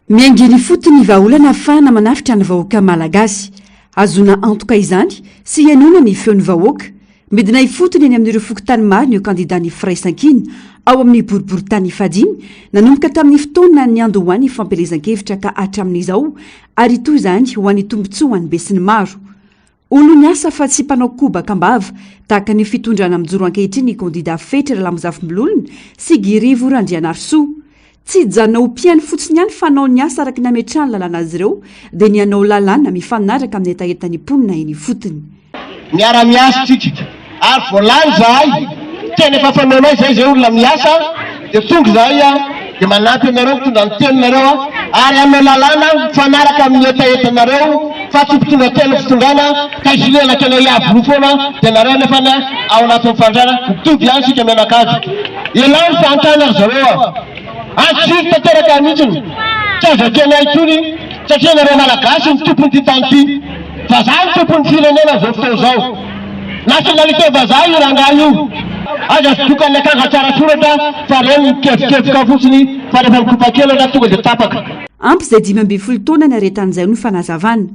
Miaingy fotony vahaolana afahana manafitra ny vahoaka malagasy azona antoka izany sy ianona ny feon'ny vahoaka midina ifotony eny amin'ireo fokotany maro ny kandidany firaisankina ao amin'ny boriboritany fadiny nanomboka tamin'ny fotoana ny ando ho an'ny fampelezan-kevitra ka hatramin'izao ary toy izany ho an'ny tombontsoa ny besiny maro olo ny asa fa tsy mpanao kobaka ambava tahaka ny fitondrana mijoro ankehitriny ny kandida fetra lamozafy-mololona sy Girivo Randrianarisoa tsy janao piany fotsiny ihany fanao ny asa araky nametrany lalàna azy ireo dia ny anao lalàna mifanaraka amin'ny etaentany ponina eny fotony. Miara-miasa tsika ary voalany zahay teny efa fanaonay zay olona miasa dia tonga zahay dia manampy anareo mitondra ny teninareo ary amin'ny lalàna mifanaraka amin'ny etaentanareo fa tsy mpitondra teny fitondrana ka isilelaka anao iavolo foana dia nareo nefa ao anatin'ny fandrana mitovy ihany sika mianakavy ilany fahantana ry zareo antsiry tanteraka mihitsiny tsy azakena itony satria nareo malagasy ny tompony ty tany ty vazaha ny tompony firenena zao fotoa zao nationalité vazaha io rangahy io aza tokany akanga tsara soratra fa reny mikefokefoka fotsiny fa rehefa mikopakely na tonga dia tapaka. Ampy izay 12 taona ny aretan'izay no fanazavana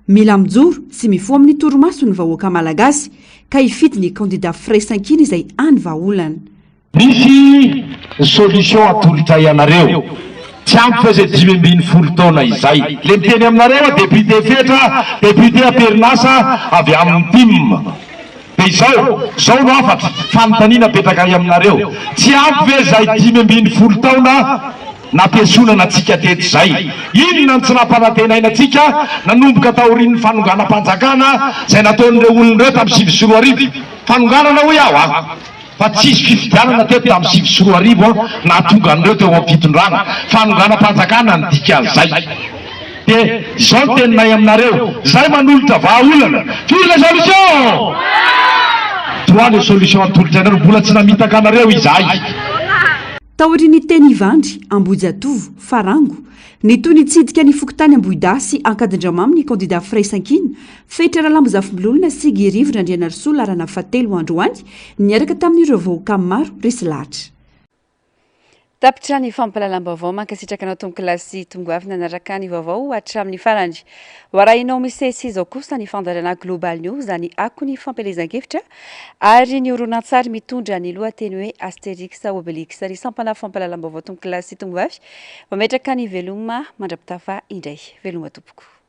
mila mijoro sy mifoha amin'ny torimaso ny vahoaka malagasy ka ifity ny kandida firaisankina izay any vahaolana. Misy solution atolotra ianareo tsy ampy fa zay 12 taona izay le miteny aminareo député fetra député aperinasa avy amin'ny tim dia izao no afatra fanontaniana petraka aminareo tsy ampy ve zay 12 taona nampiasonana antsika teto zay inona ny tsy nampanantenainantsika nanomboka taorian'ny fanonganam-panjakana zay nataon'ireo olon'ireo tamin'ny 2024 fanonganana hoe aho fa tsisy fifidianana teto tamin'ny 2024 nahatonga an'ireo teo amin'ny fitondrana fanonganam-panjakana ny dika an'izay dia izao no teninay aminareo zay manolotra vahaolana firy le solution trois le solution atolotra anareo mbola tsy namitaka anareo izahay. Taoriany teny Ivandry Ambojatovo Farango ny toy ny tsidika ny fokotany Ambohida sy ankadindramamy ny kandida firaisankina fetra lamozafy-mololona sy Girivo Randrianarisoa larana fatelo andro any niaraka tamin'ireo vahoaka maro resy lahatra. Tapitra ny fampalalam-baovao mankasitraka anao tongokilasy tongoavy nanaraka ny vaovao hatramin'ny farany hoarahinao misesy izao kosa ny fandarana Global News any ako ny fampelezan-kevitra ary ny horonan-tsary mitondra ny lohateny hoe Astérix Obélix ary sampana fampalalam-baovao tongokilasy tongoavy mametraka ny veloma mandrapitafa indray veloma tompoko.